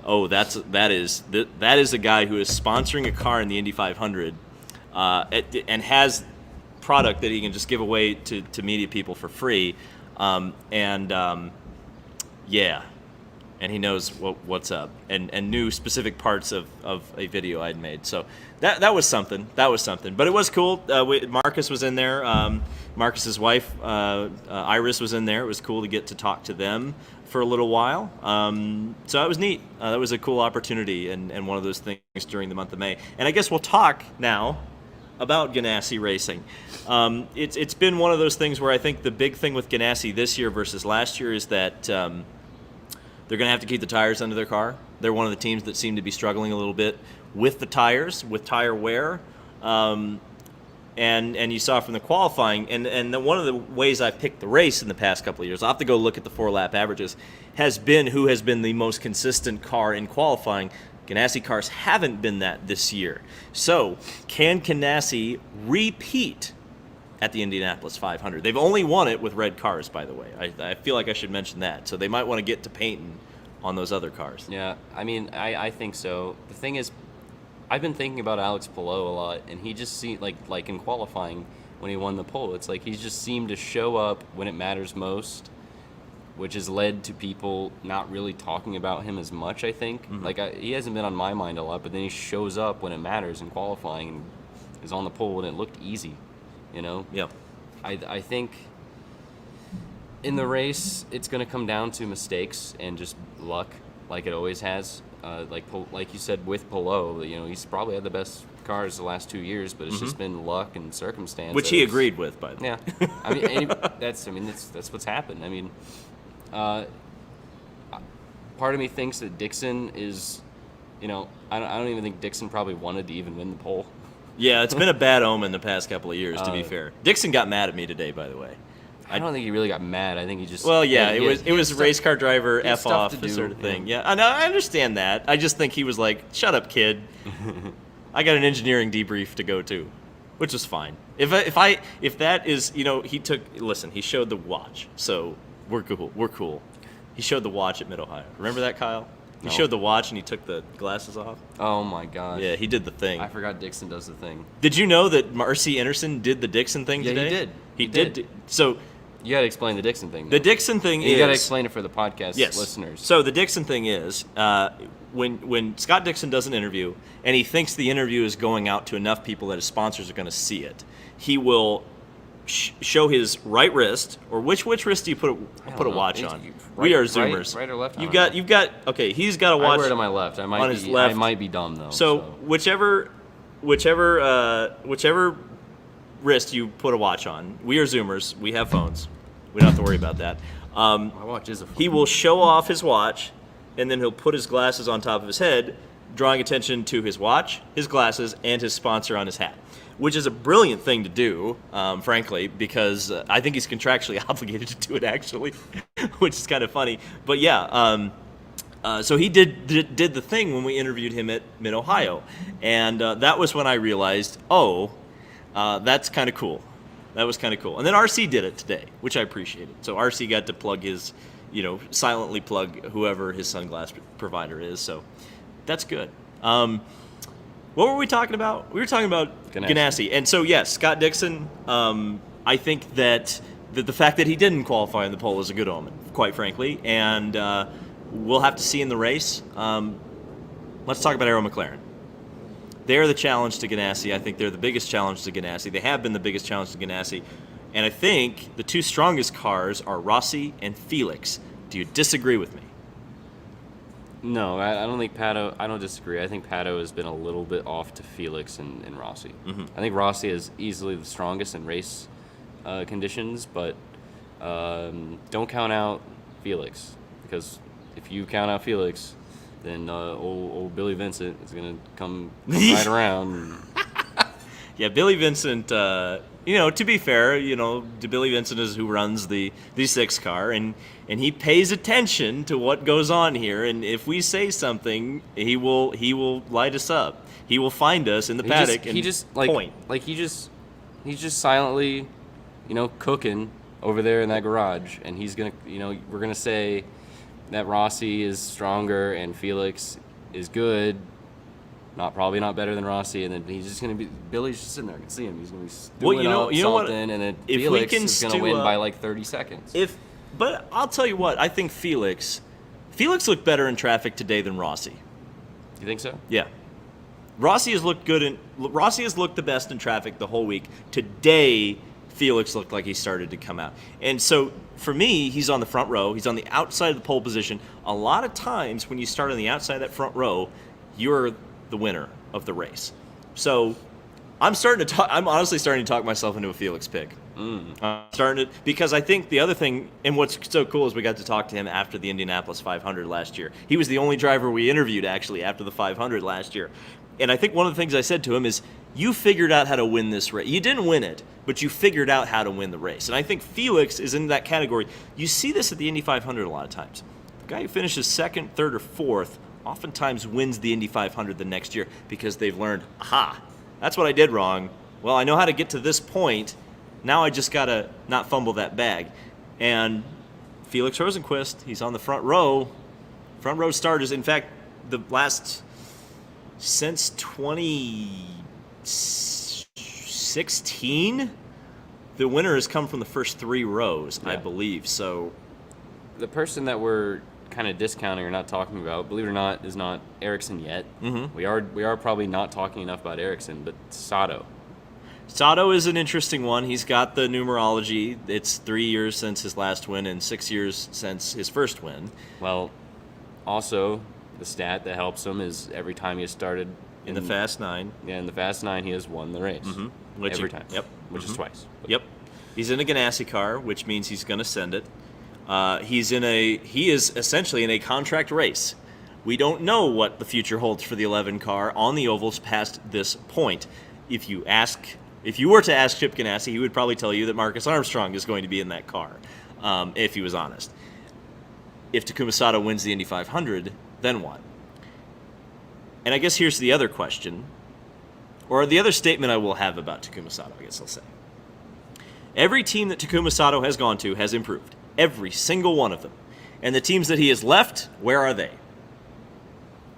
Oh, that is a guy who is sponsoring a car in the Indy 500, and has product that he can just give away to media people for free, and he knows what's up and knew specific parts of a video I'd made. So that was something. But it was cool. Marcus was in there. Marcus's wife, Iris, was in there. It was cool to get to talk to them for a little while. So that was neat. That was a cool opportunity and one of those things during the month of May. And I guess we'll talk now about Ganassi Racing. It's been one of those things where I think the big thing with Ganassi this year versus last year is that they're going to have to keep the tires under their car. They're one of the teams that seem to be struggling a little bit with the tires, with tire wear. And you saw from the qualifying, and one of the ways I've picked the race in the past couple of years, I'll have to go look at the 4-lap averages, has been who has been the most consistent car in qualifying. Ganassi cars haven't been that this year. So, can Ganassi repeat at the Indianapolis 500? They've only won it with red cars, by the way. I feel like I should mention that. So they might want to get to painting on those other cars. Yeah, I mean, I think so. The thing is, I've been thinking about Alex Palou a lot, and he just seemed like in qualifying when he won the pole, it's like he just seemed to show up when it matters most. which has led to people not really talking about him as much, I think. Mm-hmm. He hasn't been on my mind a lot, but then he shows up when it matters in qualifying and is on the pole, and it looked easy, you know? Yeah. I think in the race, it's going to come down to mistakes and just luck, like it always has. Like you said, with Pelot, you know, he's probably had the best cars the last 2 years, but it's just been luck and circumstance. Which he agreed with, by the way. Yeah, that's what's happened. I mean, part of me thinks that Dixon is, you know, I don't even think Dixon probably wanted to even win the pole. Yeah, it's been a bad omen the past couple of years, to be fair. Dixon got mad at me today, by the way. I don't think he really got mad. I think he just. Well, yeah, it was race car driver F stuff off to do, sort of thing. Yeah, I understand that. I just think he was like, "Shut up, kid. I got an engineering debrief to go to," which was fine. If that is, you know, he showed the watch, so we're cool. He showed the watch at Mid Ohio. Remember that, Kyle? He No. showed the watch and he took the glasses off. Oh my gosh. Yeah, he did the thing. I forgot Dixon does the thing. Did you know that Marcy Anderson did the Dixon thing Yeah, he today? did. He He did. did. So You got to explain the Dixon thing. the though. Dixon thing You is. got to explain it for the podcast listeners. So the Dixon thing is, when Scott Dixon does an interview and he thinks the interview is going out to enough people that his sponsors are going to see it, he will show his right wrist, or which wrist do you put a know. watch It's- on? right- We are right- Zoomers. right or left? I You've don't got okay. He's got a I watch wear it on my left. I might on be, his left. I might be dumb though. So whichever wrist you put a watch on, we are Zoomers. We have phones. We don't have to worry about that. my watch is a. He will show off his watch, and then he'll put his glasses on top of his head, drawing attention to his watch, his glasses, and his sponsor on his hat, which is a brilliant thing to do, frankly, because I think he's contractually obligated to do it, actually, which is kind of funny. But yeah, so he did the thing when we interviewed him at Mid-Ohio, and that was when I realized, that's kind of cool. That was kind of cool. And then RC did it today, which I appreciated. So RC got to plug his, silently plug whoever his sunglass provider is. So that's good. What were we talking about? We were talking about Ganassi. And so, yes, Scott Dixon, I think that the fact that he didn't qualify in the pole is a good omen, quite frankly. And we'll have to see in the race. Let's talk about Arrow McLaren. They're the challenge to Ganassi. I think they're the biggest challenge to Ganassi. They have been the biggest challenge to Ganassi. And I think the two strongest cars are Rossi and Felix. Do you disagree with me? No, I don't think Pato. I don't disagree. I think Pato has been a little bit off to Felix and Rossi. Mm-hmm. I think Rossi is easily the strongest in race conditions, but don't count out Felix, because if you count out Felix, then old Billy Vincent is going to come right around. Yeah, Billy Vincent, to be fair, Billy Vincent is who runs the 6 car, and he pays attention to what goes on here, and if we say something, he will light us up. He will find us in the paddock and point. He's just silently, cooking over there in that garage, and he's going to, we're going to say that Rossi is stronger and Felix is good, probably not better than Rossi, and then he's just going to be Billy's just sitting there. I can see him. He's going to be stewing up something, and then Felix is going to win by like 30 seconds. But I'll tell you what, I think Felix looked better in traffic today than Rossi. You think so? Yeah. Rossi has looked the best in traffic the whole week. Today, Felix looked like he started to come out. And so, for me, he's on the front row. He's on the outside of the pole position. A lot of times, when you start on the outside of that front row, you're the winner of the race. So, I'm honestly starting to talk myself into a Felix pick. Because I think the other thing, and what's so cool is we got to talk to him after the Indianapolis 500 last year. He was the only driver we interviewed, actually, after the 500 last year. And I think one of the things I said to him is, you figured out how to win this race. You didn't win it, but you figured out how to win the race. And I think Felix is in that category. You see this at the Indy 500 a lot of times. The guy who finishes second, third, or fourth oftentimes wins the Indy 500 the next year because they've learned, that's what I did wrong. Well, I know how to get to this point. Now I just got to not fumble that bag. And Felix Rosenqvist, he's on the front row. Front row starters. In fact, since 2016, the winner has come from the first 3 rows, I believe. So the person that we're kind of discounting or not talking about, believe it or not, is not Ericsson yet. Mm-hmm. We are probably not talking enough about Ericsson, but Sato. Sato is an interesting one. He's got the numerology. It's 3 years since his last win and 6 years since his first win. Well, also the stat that helps him is every time he has started In the Fast 9. Yeah, in the Fast 9, he has won the race. Mm-hmm. Every time. Yep. Which is twice. But. Yep. He's in a Ganassi car, which means he's going to send it. He is essentially in a contract race. We don't know what the future holds for the 11 car on the ovals past this point. If you were to ask Chip Ganassi, he would probably tell you that Marcus Armstrong is going to be in that car, if he was honest. If Takuma Sato wins the Indy 500, then what? And I guess here's the other question, or the other statement I will have about Takuma Sato, I guess I'll say. Every team that Takuma Sato has gone to has improved. Every single one of them. And the teams that he has left, where are they?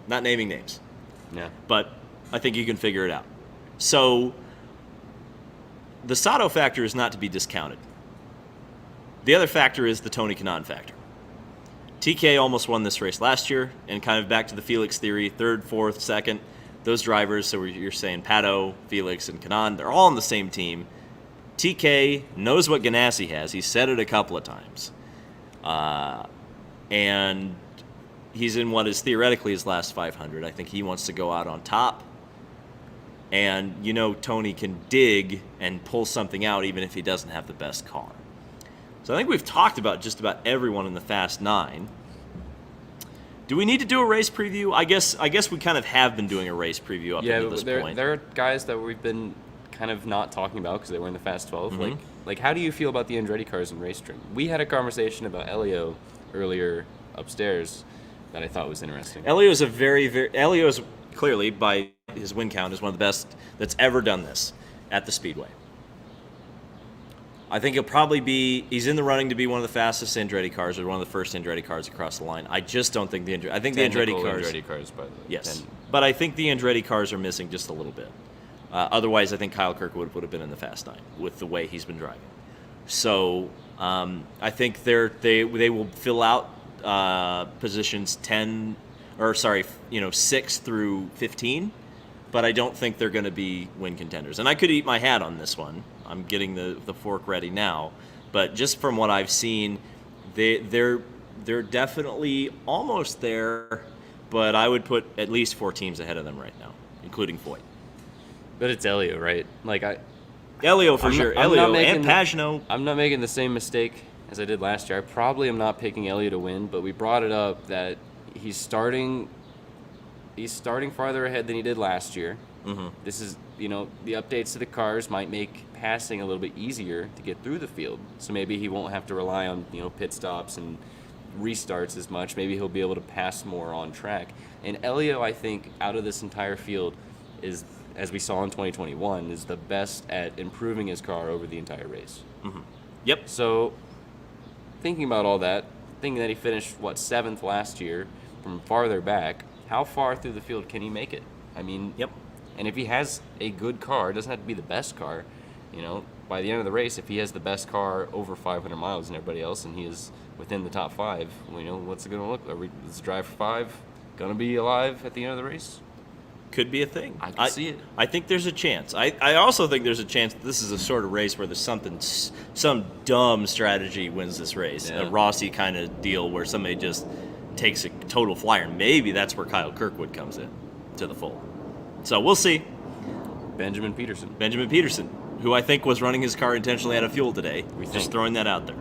Not naming names. Yeah. But I think you can figure it out. So the Sato factor is not to be discounted. The other factor is the Tony Kanaan factor. TK almost won this race last year, and kind of back to the Felix theory, third, fourth, second, those drivers, so you're saying Pato, Felix, and Kanaan, they're all on the same team. TK knows what Ganassi has. He said it a couple of times. And he's in what is theoretically his last 500. I think he wants to go out on top. And Tony can dig and pull something out even if he doesn't have the best car. So I think we've talked about just about everyone in the Fast 9. Do we need to do a race preview? I guess we kind of have been doing a race preview up until this point. There are guys that we've been kind of not talking about because they were in the Fast 12. Mm-hmm. Like how do you feel about the Andretti cars in race trim? We had a conversation about Elio earlier upstairs that I thought was interesting. Elio's Elio's clearly, by his win count, is one of the best that's ever done this at the Speedway. I think he's in the running to be one of the fastest Andretti cars or one of the first Andretti cars across the line. I just don't think the Andretti cars, by the way. Yes. But I think the Andretti cars are missing just a little bit. Otherwise, I think Kyle Kirkwood would have been in the Fast 9 with the way he's been driving. So I think they will fill out positions 6 through 15, but I don't think they're going to be win contenders. And I could eat my hat on this one. I'm getting the fork ready now, but just from what I've seen, they're They're almost there, but I would put at least 4 teams ahead of them right now, including Foyt. But it's Elio, right? Elio for sure. Elio and Pagano. I'm not making the same mistake as I did last year. I probably am not picking Elio to win, but we brought it up that he's starting farther ahead than he did last year. Mm-hmm. This is, the updates to the cars might make passing a little bit easier to get through the field. So maybe he won't have to rely on, pit stops and restarts as much. Maybe he'll be able to pass more on track. And Elio, I think, out of this entire field is, as we saw in 2021, is the best at improving his car over the entire race. Mm-hmm. Yep. So thinking about all that, thinking that he finished, 7th last year from farther back, how far through the field can he make it? Yep. And if he has a good car, it doesn't have to be the best car, by the end of the race, if he has the best car over 500 miles than everybody else and he is within the top 5, what's it going to look like? Is Drive for 5 going to be alive at the end of the race? Could be a thing. I can see it. I think there's a chance. I also think there's a chance that this is a sort of race where there's some dumb strategy wins this race. Yeah. A Rossi kind of deal where somebody just takes a total flyer. Maybe that's where Kyle Kirkwood comes in to the fold. So we'll see. Benjamin Peterson, who I think was running his car intentionally out of fuel today. Just throwing that out there.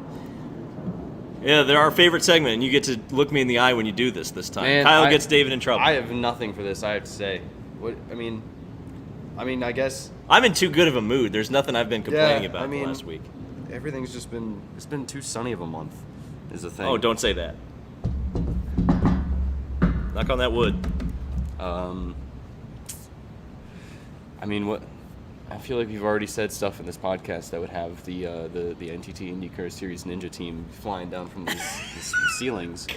Yeah, they're our favorite segment, and you get to look me in the eye when you do this time. Man, Kyle gets David in trouble. I have nothing for this, I have to say. I guess I'm in too good of a mood. There's nothing I've been complaining about the last week. Everything's just been too sunny of a month, is the thing. Oh, don't say that. Knock on that wood. I feel like we've already said stuff in this podcast that would have the NTT IndyCar Series Ninja team flying down from these ceilings.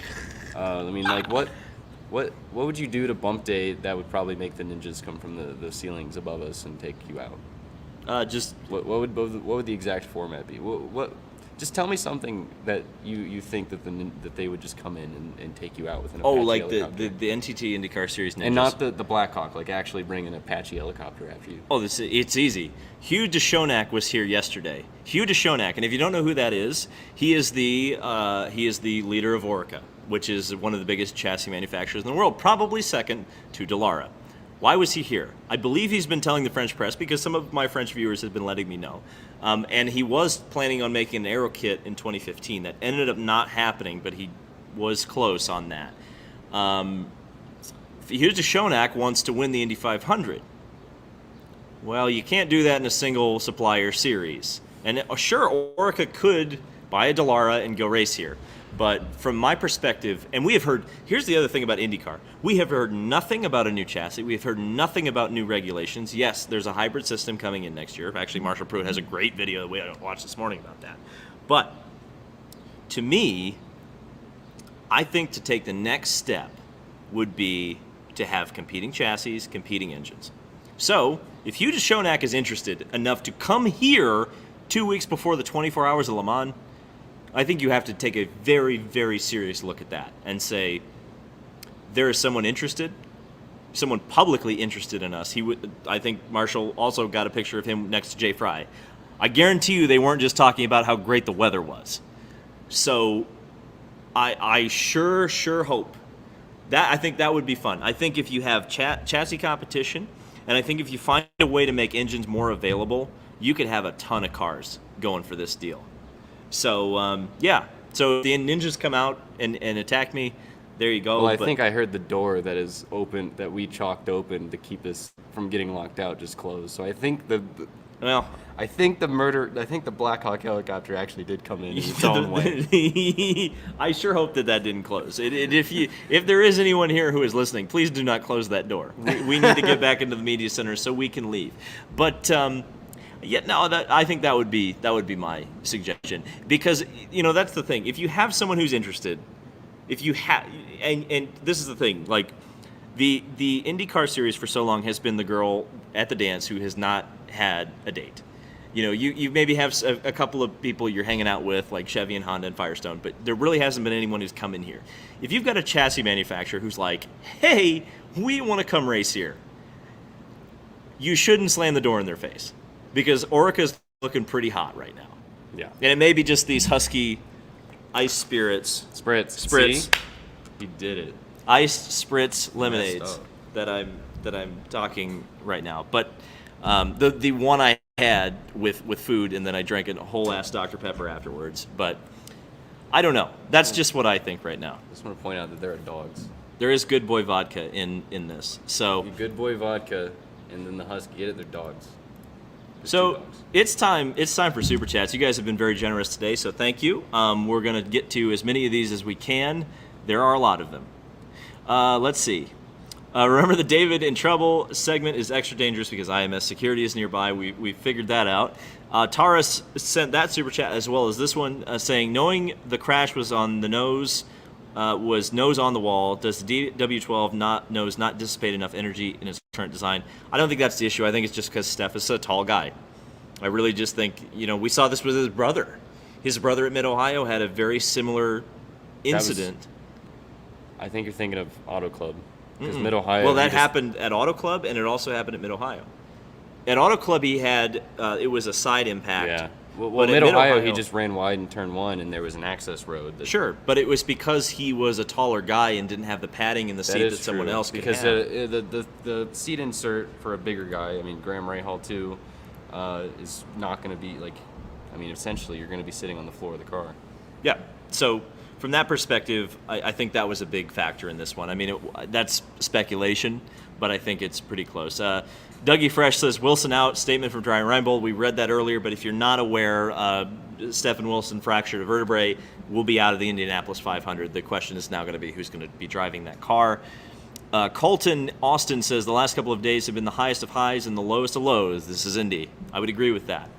What would you do to bump day that would probably make the ninjas come from the ceilings above us and take you out? Just what would the exact format be? What Just tell me something that you think that they would just come in and take you out with an Oh, Apache like helicopter. the NTT IndyCar Series Ninjas. And not the Blackhawk, like actually bring an Apache helicopter after you. Oh, it's easy. Hugh DeShonak was here yesterday. Hugh DeShonak, and if you don't know who that is, he is the leader of Orica, which is one of the biggest chassis manufacturers in the world, probably second to Dallara. Why was he here? I believe he's been telling the French press, because some of my French viewers have been letting me know. And he was planning on making an aero kit in 2015. That ended up not happening, but he was close on that. Hugh DeShonak wants to win the Indy 500. Well, you can't do that in a single supplier series. And sure, Orica could buy a Dallara and go race here. But from my perspective, and we have heard, here's the other thing about IndyCar. We have heard nothing about a new chassis. We have heard nothing about new regulations. Yes, there's a hybrid system coming in next year. Actually, Marshall Pruitt has a great video that we watched this morning about that. But to me, I think to take the next step would be to have competing chassis, competing engines. So if Hugh DeShonak is interested enough to come here 2 weeks before the 24 Hours of Le Mans, I think you have to take a very, very serious look at that and say, there is someone interested, someone publicly interested in us. I think Marshall also got a picture of him next to Jay Fry. I guarantee you they weren't just talking about how great the weather was. So I sure hope that, I think that would be fun. I think if you have chassis competition, and I think if you find a way to make engines more available, you could have a ton of cars going for this deal. So, yeah. So the ninjas come out and attack me. There you go. Well, I think I heard the door that is open, that we chalked open to keep us from getting locked out, just closed. So I think the Blackhawk helicopter actually did come in its own way. I sure hope that didn't close. If there is anyone here who is listening, please do not close that door. We need to get back into the media center so we can leave. But yeah, no, I think that would be my suggestion, because that's the thing. If you have someone who's interested, if you have, and this is the thing, like the IndyCar series for so long has been the girl at the dance who has not had a date. You maybe have a couple of people you're hanging out with, like Chevy and Honda and Firestone, but there really hasn't been anyone who's come in here. If you've got a chassis manufacturer who's like, hey, we want to come race here, you shouldn't slam the door in their face, because Orica's looking pretty hot right now. Yeah. And it may be just these Husky ice spirits. Spritz. See? He did it. Ice spritz lemonades that I'm talking right now. But the one I had with food, and then I drank a whole ass Dr. Pepper afterwards. But I don't know. That's just what I think right now. I just want to point out that there are dogs. There is Good Boy vodka in this. So Good Boy vodka, and then the Husky. Get it? They're dogs. So it's time for Super Chats. You guys have been very generous today, so thank you. We're going to get to as many of these as we can. There are a lot of them. Let's see. Remember, the David in Trouble segment is extra dangerous because IMS security is nearby. We figured that out. Taurus sent that Super Chat as well as this one, saying, knowing the crash was on the nose, was nose on the wall, does the W12 nose not dissipate enough energy in its current design? I don't think that's the issue. I think it's just because Steph is a tall guy. I really just think, we saw this with his brother. His brother at Mid-Ohio had a very similar incident. I think you're thinking of Auto Club. Because Mid-Ohio... Well, that happened at Auto Club, and it also happened at Mid-Ohio. At Auto Club, he had, it was a side impact. Yeah. Well, Mid-Ohio, he just ran wide in turn one, and there was an access road. Sure, but it was because he was a taller guy and didn't have the padding in the seat that someone else could have. Because the seat insert for a bigger guy, Graham Rahal too, is not going to be essentially you're going to be sitting on the floor of the car. Yeah, so from that perspective, I think that was a big factor in this one. That's speculation, but I think it's pretty close. Dougie Fresh says, Wilson out, statement from Brian Reinbold. We read that earlier, but if you're not aware, Stephen Wilson fractured a vertebrae, will be out of the Indianapolis 500. The question is now going to be who's going to be driving that car. Colton Austin says, the last couple of days have been the highest of highs and the lowest of lows. This is Indy. I would agree with that.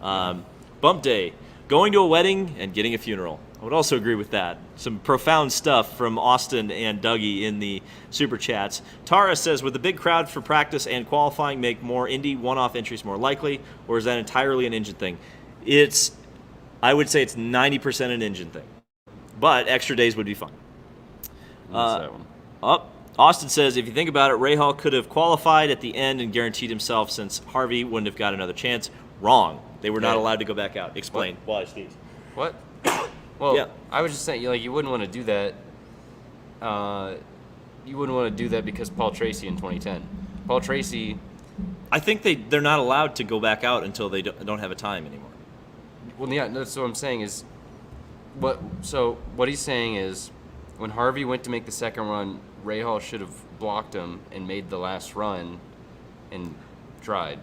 Bump day, going to a wedding and getting a funeral. I would also agree with that. Some profound stuff from Austin and Dougie in the Super Chats. Tara says, would the big crowd for practice and qualifying make more Indy one-off entries more likely, or is that entirely an engine thing? It's I would say it's 90% an engine thing. But extra days would be fun. What's that one? Austin says, if you think about it, Rahal could have qualified at the end and guaranteed himself since Harvey wouldn't have got another chance. Wrong. They were not allowed to go back out. Explain. Why, Steve? What? Well, Yeah. I was just saying, you wouldn't want to do that. You wouldn't want to do that because Paul Tracy in 2010. Paul Tracy. I think they're not allowed to go back out until they don't have a time anymore. Well, yeah, that's what I'm saying is. What he's saying is, when Harvey went to make the second run, Rahal should have blocked him and made the last run, and tried.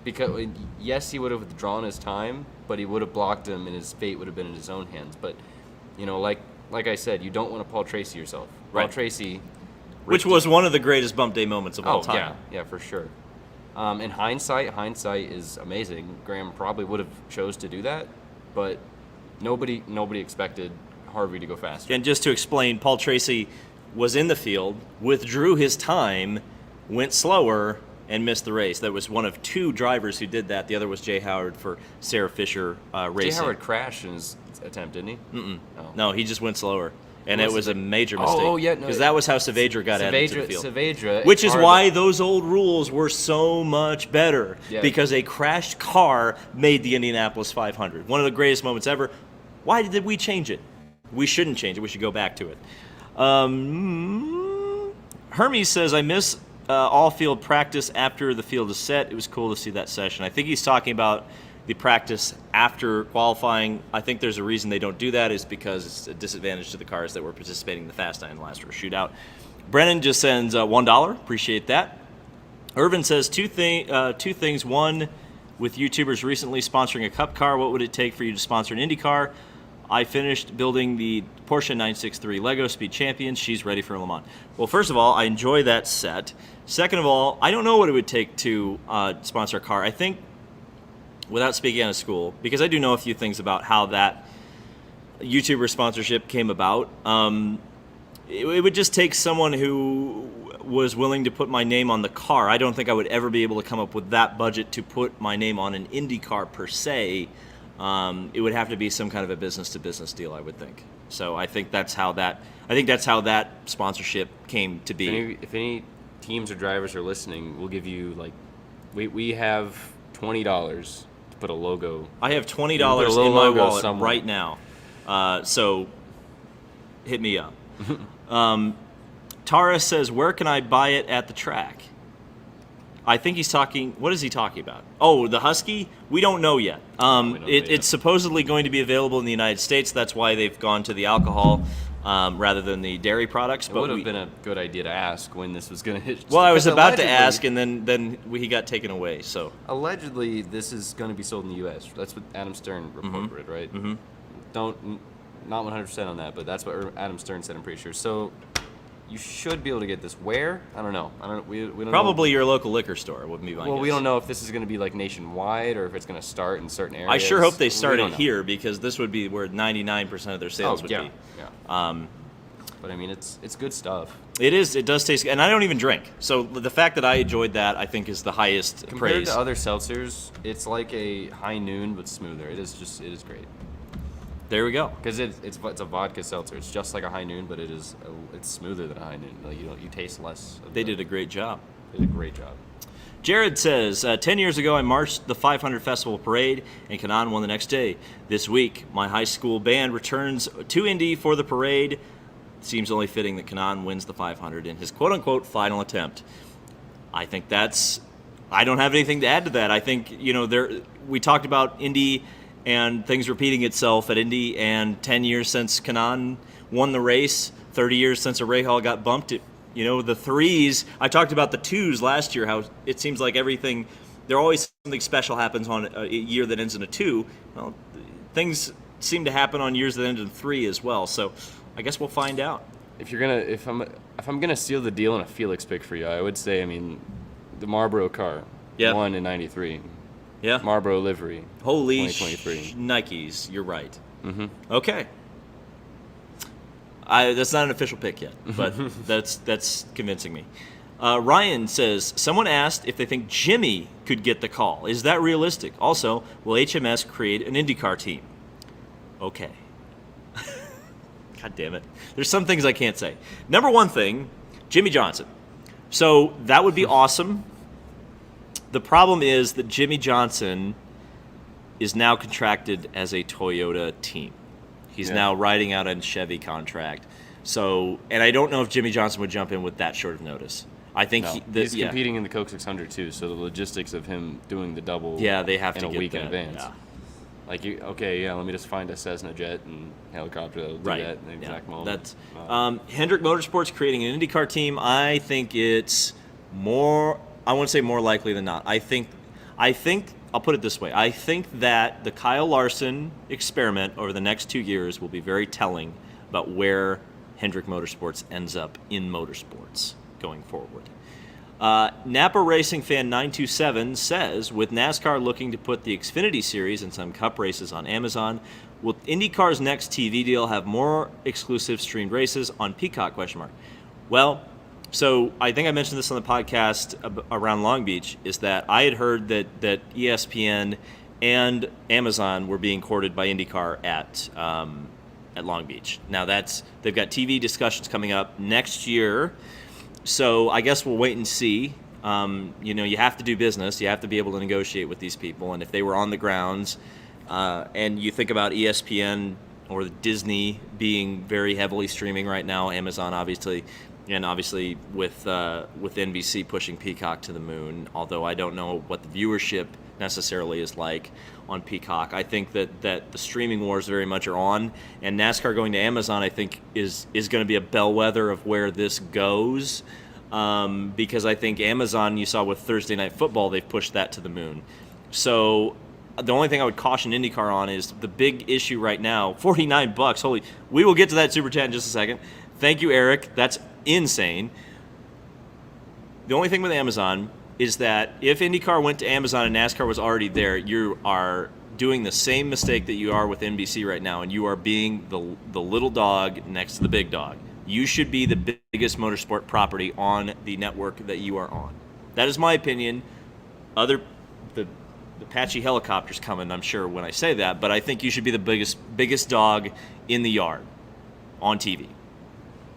Because yes, he would have withdrawn his time, but he would have blocked him, and his fate would have been in his own hands. But, like I said, you don't want to Paul Tracy yourself. Paul Right. Tracy, Which was one of the greatest bump day moments of all time. yeah, for sure. In hindsight is amazing. Graham probably would have chose to do that, but nobody expected Harvey to go faster. And just to explain, Paul Tracy was in the field, withdrew his time, went slower, and missed the race. That was one of two drivers who did that. The other was Jay Howard for Sarah Fisher Racing. Jay Howard crashed in his attempt, didn't he? Mm-mm. Oh. No, he just went slower. And it was a major Oh, mistake. yeah, no, because that was how Saavedra got added to the field. Saavedra, Which is why those old rules were so much better. Yeah. Because a crashed car made the Indianapolis 500. One of the greatest moments ever. Why did we change it? We shouldn't change it. We should go back to it. Hermes says, I miss all field practice after the field is set. It was cool to see that session. I think he's talking about the practice after qualifying. I think there's a reason they don't do that is because it's a disadvantage to the cars that were participating in the Fast 9 last year shootout. Brennan just sends $1. Appreciate that. Irvin says two things. One, with YouTubers recently sponsoring a Cup car, what would it take for you to sponsor an IndyCar? I finished building the Porsche 963 Lego Speed Champion. She's ready for Le Mans. Well, first of all, I enjoy that set. Second of all, I don't know what it would take to sponsor a car. I think, without speaking out of school, because I do know a few things about how that YouTuber sponsorship came about, it would just take someone who was willing to put my name on the car. I don't think I would ever be able to come up with that budget to put my name on an IndyCar per se. It would have to be some kind of a business-to-business deal, I would think. So I think that's how that sponsorship came to be. If any teams or drivers are listening, we'll give you we have $20 to put a logo. I have $20 in my wallet right now, so hit me up. Tara says, where can I buy it at the track? I think he's talking, what is he talking about? Oh, the Husky? We don't know yet. It's supposedly going to be available in the United States. That's why they've gone to the alcohol rather than the dairy products. It would have been a good idea to ask when this was going to hit. Well, I was about to ask, and then he got taken away. So allegedly, this is going to be sold in the U.S. That's what Adam Stern reported, right? Mm-hmm. Not 100% on that, but that's what Adam Stern said. I'm pretty sure. So you should be able to get this. Where? I don't know. We don't probably know. your local liquor store would be my guess. We don't know if this is going to be nationwide or if it's going to start in certain areas. I sure hope they start it here because this would be where 99% of their sales would be. Yeah. But I mean, it's good stuff. It is. It does taste good, and I don't even drink. So the fact that I enjoyed that, I think, is the highest Compared praise. to other seltzers, it's like a High Noon but smoother. It is great. There we go. Because it's a vodka seltzer. It's just like a High Noon, but it's smoother than a High Noon. You taste less. They did a great job. They did a great job. Jared says, 10 years ago I marched the 500 Festival Parade, and Kanaan won the next day. This week, my high school band returns to Indy for the parade. Seems only fitting that Kanaan wins the 500 in his quote-unquote final attempt. I think I don't have anything to add to that. I think, we talked about Indy and things repeating itself at Indy, and 10 years since Kanaan won the race, 30 years since a Rahal got bumped. The threes, I talked about the twos last year, how it seems like there always something special happens on a year that ends in a two. Well, things seem to happen on years that end in three as well, so I guess we'll find out. If I'm gonna seal the deal in a Felix pick for you, I would say, the Marlboro car, won in '93. Yeah. Marlboro livery. Holy 2023. Nikes, you're right. Mm-hmm. Okay. That's not an official pick yet, but that's convincing me. Ryan says, someone asked if they think Jimmy could get the call. Is that realistic? Also, will HMS create an IndyCar team? Okay. God damn it. There's some things I can't say. Number one thing, Jimmy Johnson. So that would be awesome. The problem is that Jimmy Johnson is now contracted as a Toyota team. He's now riding out a Chevy contract. So, and I don't know if Jimmy Johnson would jump in with that short of notice. I think he's competing in the Coke 600 too, so the logistics of him doing the double they have to in a get week that, in advance. Yeah. Like, let me just find a Cessna jet and helicopter that'll do that in the exact moment. That's Hendrick Motorsports creating an IndyCar team. I think it's more. I won't say more likely than not. I think. I'll put it this way. I think that the Kyle Larson experiment over the next 2 years will be very telling about where Hendrick Motorsports ends up in motorsports going forward. Napa Racing Fan 927 says, with NASCAR looking to put the Xfinity Series and some Cup races on Amazon, will IndyCar's next TV deal have more exclusive streamed races on Peacock? ? Well, so I think I mentioned this on the podcast around Long Beach, is that I had heard that ESPN and Amazon were being courted by IndyCar at Long Beach. Now they've got TV discussions coming up next year. So I guess we'll wait and see. You have to do business. You have to be able to negotiate with these people. And if they were on the grounds, and you think about ESPN or Disney being very heavily streaming right now, Amazon obviously, and obviously with NBC pushing Peacock to the moon. Although I don't know what the viewership necessarily is like on Peacock. I think that the streaming wars very much are on, and NASCAR going to Amazon I think is going to be a bellwether of where this goes, because I think Amazon, you saw with Thursday Night Football, they've pushed that to the moon. So the only thing I would caution IndyCar on is the big issue right now, $49. Holy, we will get to that super chat in just a second. Thank you, Eric. That's insane. The only thing with Amazon is that if IndyCar went to Amazon and NASCAR was already there, you are doing the same mistake that you are with NBC right now, and you are being the little dog next to the big dog. You should be the biggest motorsport property on the network that you are on. That is my opinion. The Apache helicopter's coming, I'm sure, when I say that, but I think you should be the biggest dog in the yard on TV.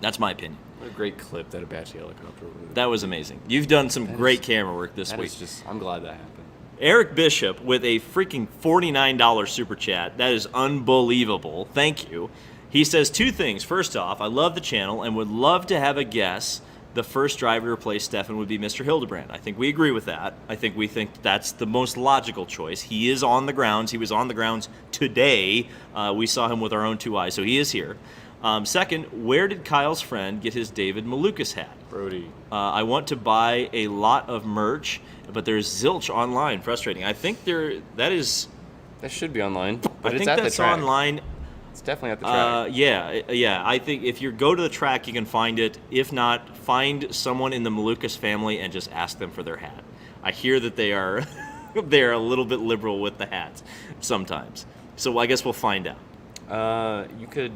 That's my opinion. What a great clip, that Apache helicopter. That was amazing. You've done some great camera work this week. I'm glad that happened. Eric Bishop with a freaking $49 super chat. That is unbelievable. Thank you. He says two things. First off, I love the channel and would love to have a guess. The first driver to replace Stefan would be Mr. Hildebrand. I think we agree with that. We think that's the most logical choice. He is on the grounds. He was on the grounds today. We saw him with our own two eyes, so he is here. Second, where did Kyle's friend get his David Malukas hat? Brody. I want to buy a lot of merch, but there's zilch online. Frustrating. I think that should be online. But I think that's online. It's definitely at the track. Yeah. I think if you go to the track, you can find it. If not, find someone in the Malukas family and just ask them for their hat. I hear that they are a little bit liberal with the hats sometimes. So I guess we'll find out. You could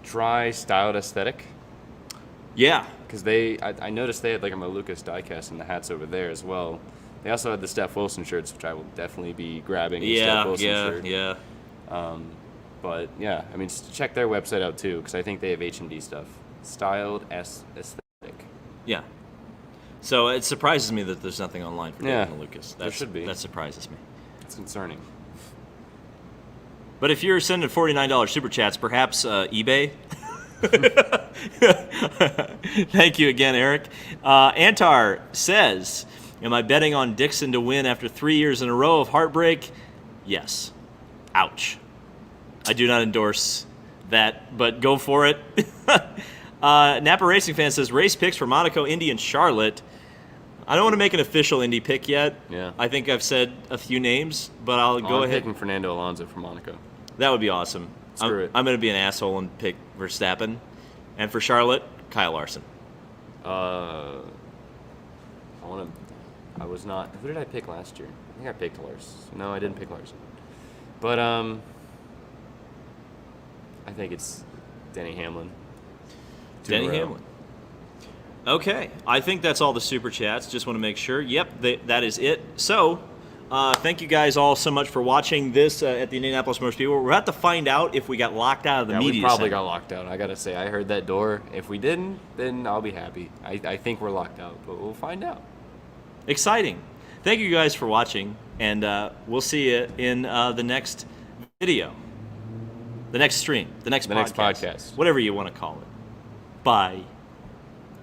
try Styled Aesthetic. Yeah. Because I noticed they had like a Malukas diecast in the hats over there as well. They also had the Steph Wilson shirts, which I will definitely be grabbing. Steph Wilson shirt. Yeah. But yeah, I mean, check their website out too, because I think they have HMD stuff. Styled Aesthetic. Yeah. So it surprises me that there's nothing online for David Malukas. There should be. That surprises me. It's concerning. But if you're sending $49 super chats, perhaps eBay. Thank you again, Eric. Antar says, am I betting on Dixon to win after 3 years in a row of heartbreak? Yes. Ouch. I do not endorse that, but go for it. Napa Racing Fan says, race picks for Monaco, Indy, and Charlotte. I don't want to make an official Indy pick yet. Yeah. I think I've said a few names, but I'll go ahead. I'm picking Fernando Alonso for Monaco. That would be awesome. Screw it. I'm going to be an asshole and pick Verstappen. And for Charlotte, Kyle Larson. I was not. Who did I pick last year? I think I picked Larson. No, I didn't pick Larson. But I think it's Denny Hamlin. Denny Hamlin. Okay. I think that's all the super chats. Just want to make sure. Yep, that is it. So Thank you guys all so much for watching this at the Indianapolis Motor Speedway. We're about to find out if we got locked out of the Yeah, media we probably center. got locked out. I gotta say, I heard that door. If we didn't, then I'll be happy. I think we're locked out, but we'll find out. Exciting. Thank you guys for watching, and we'll see you in the next video, the next stream, the next podcast, next podcast. whatever you want to call it. Bye.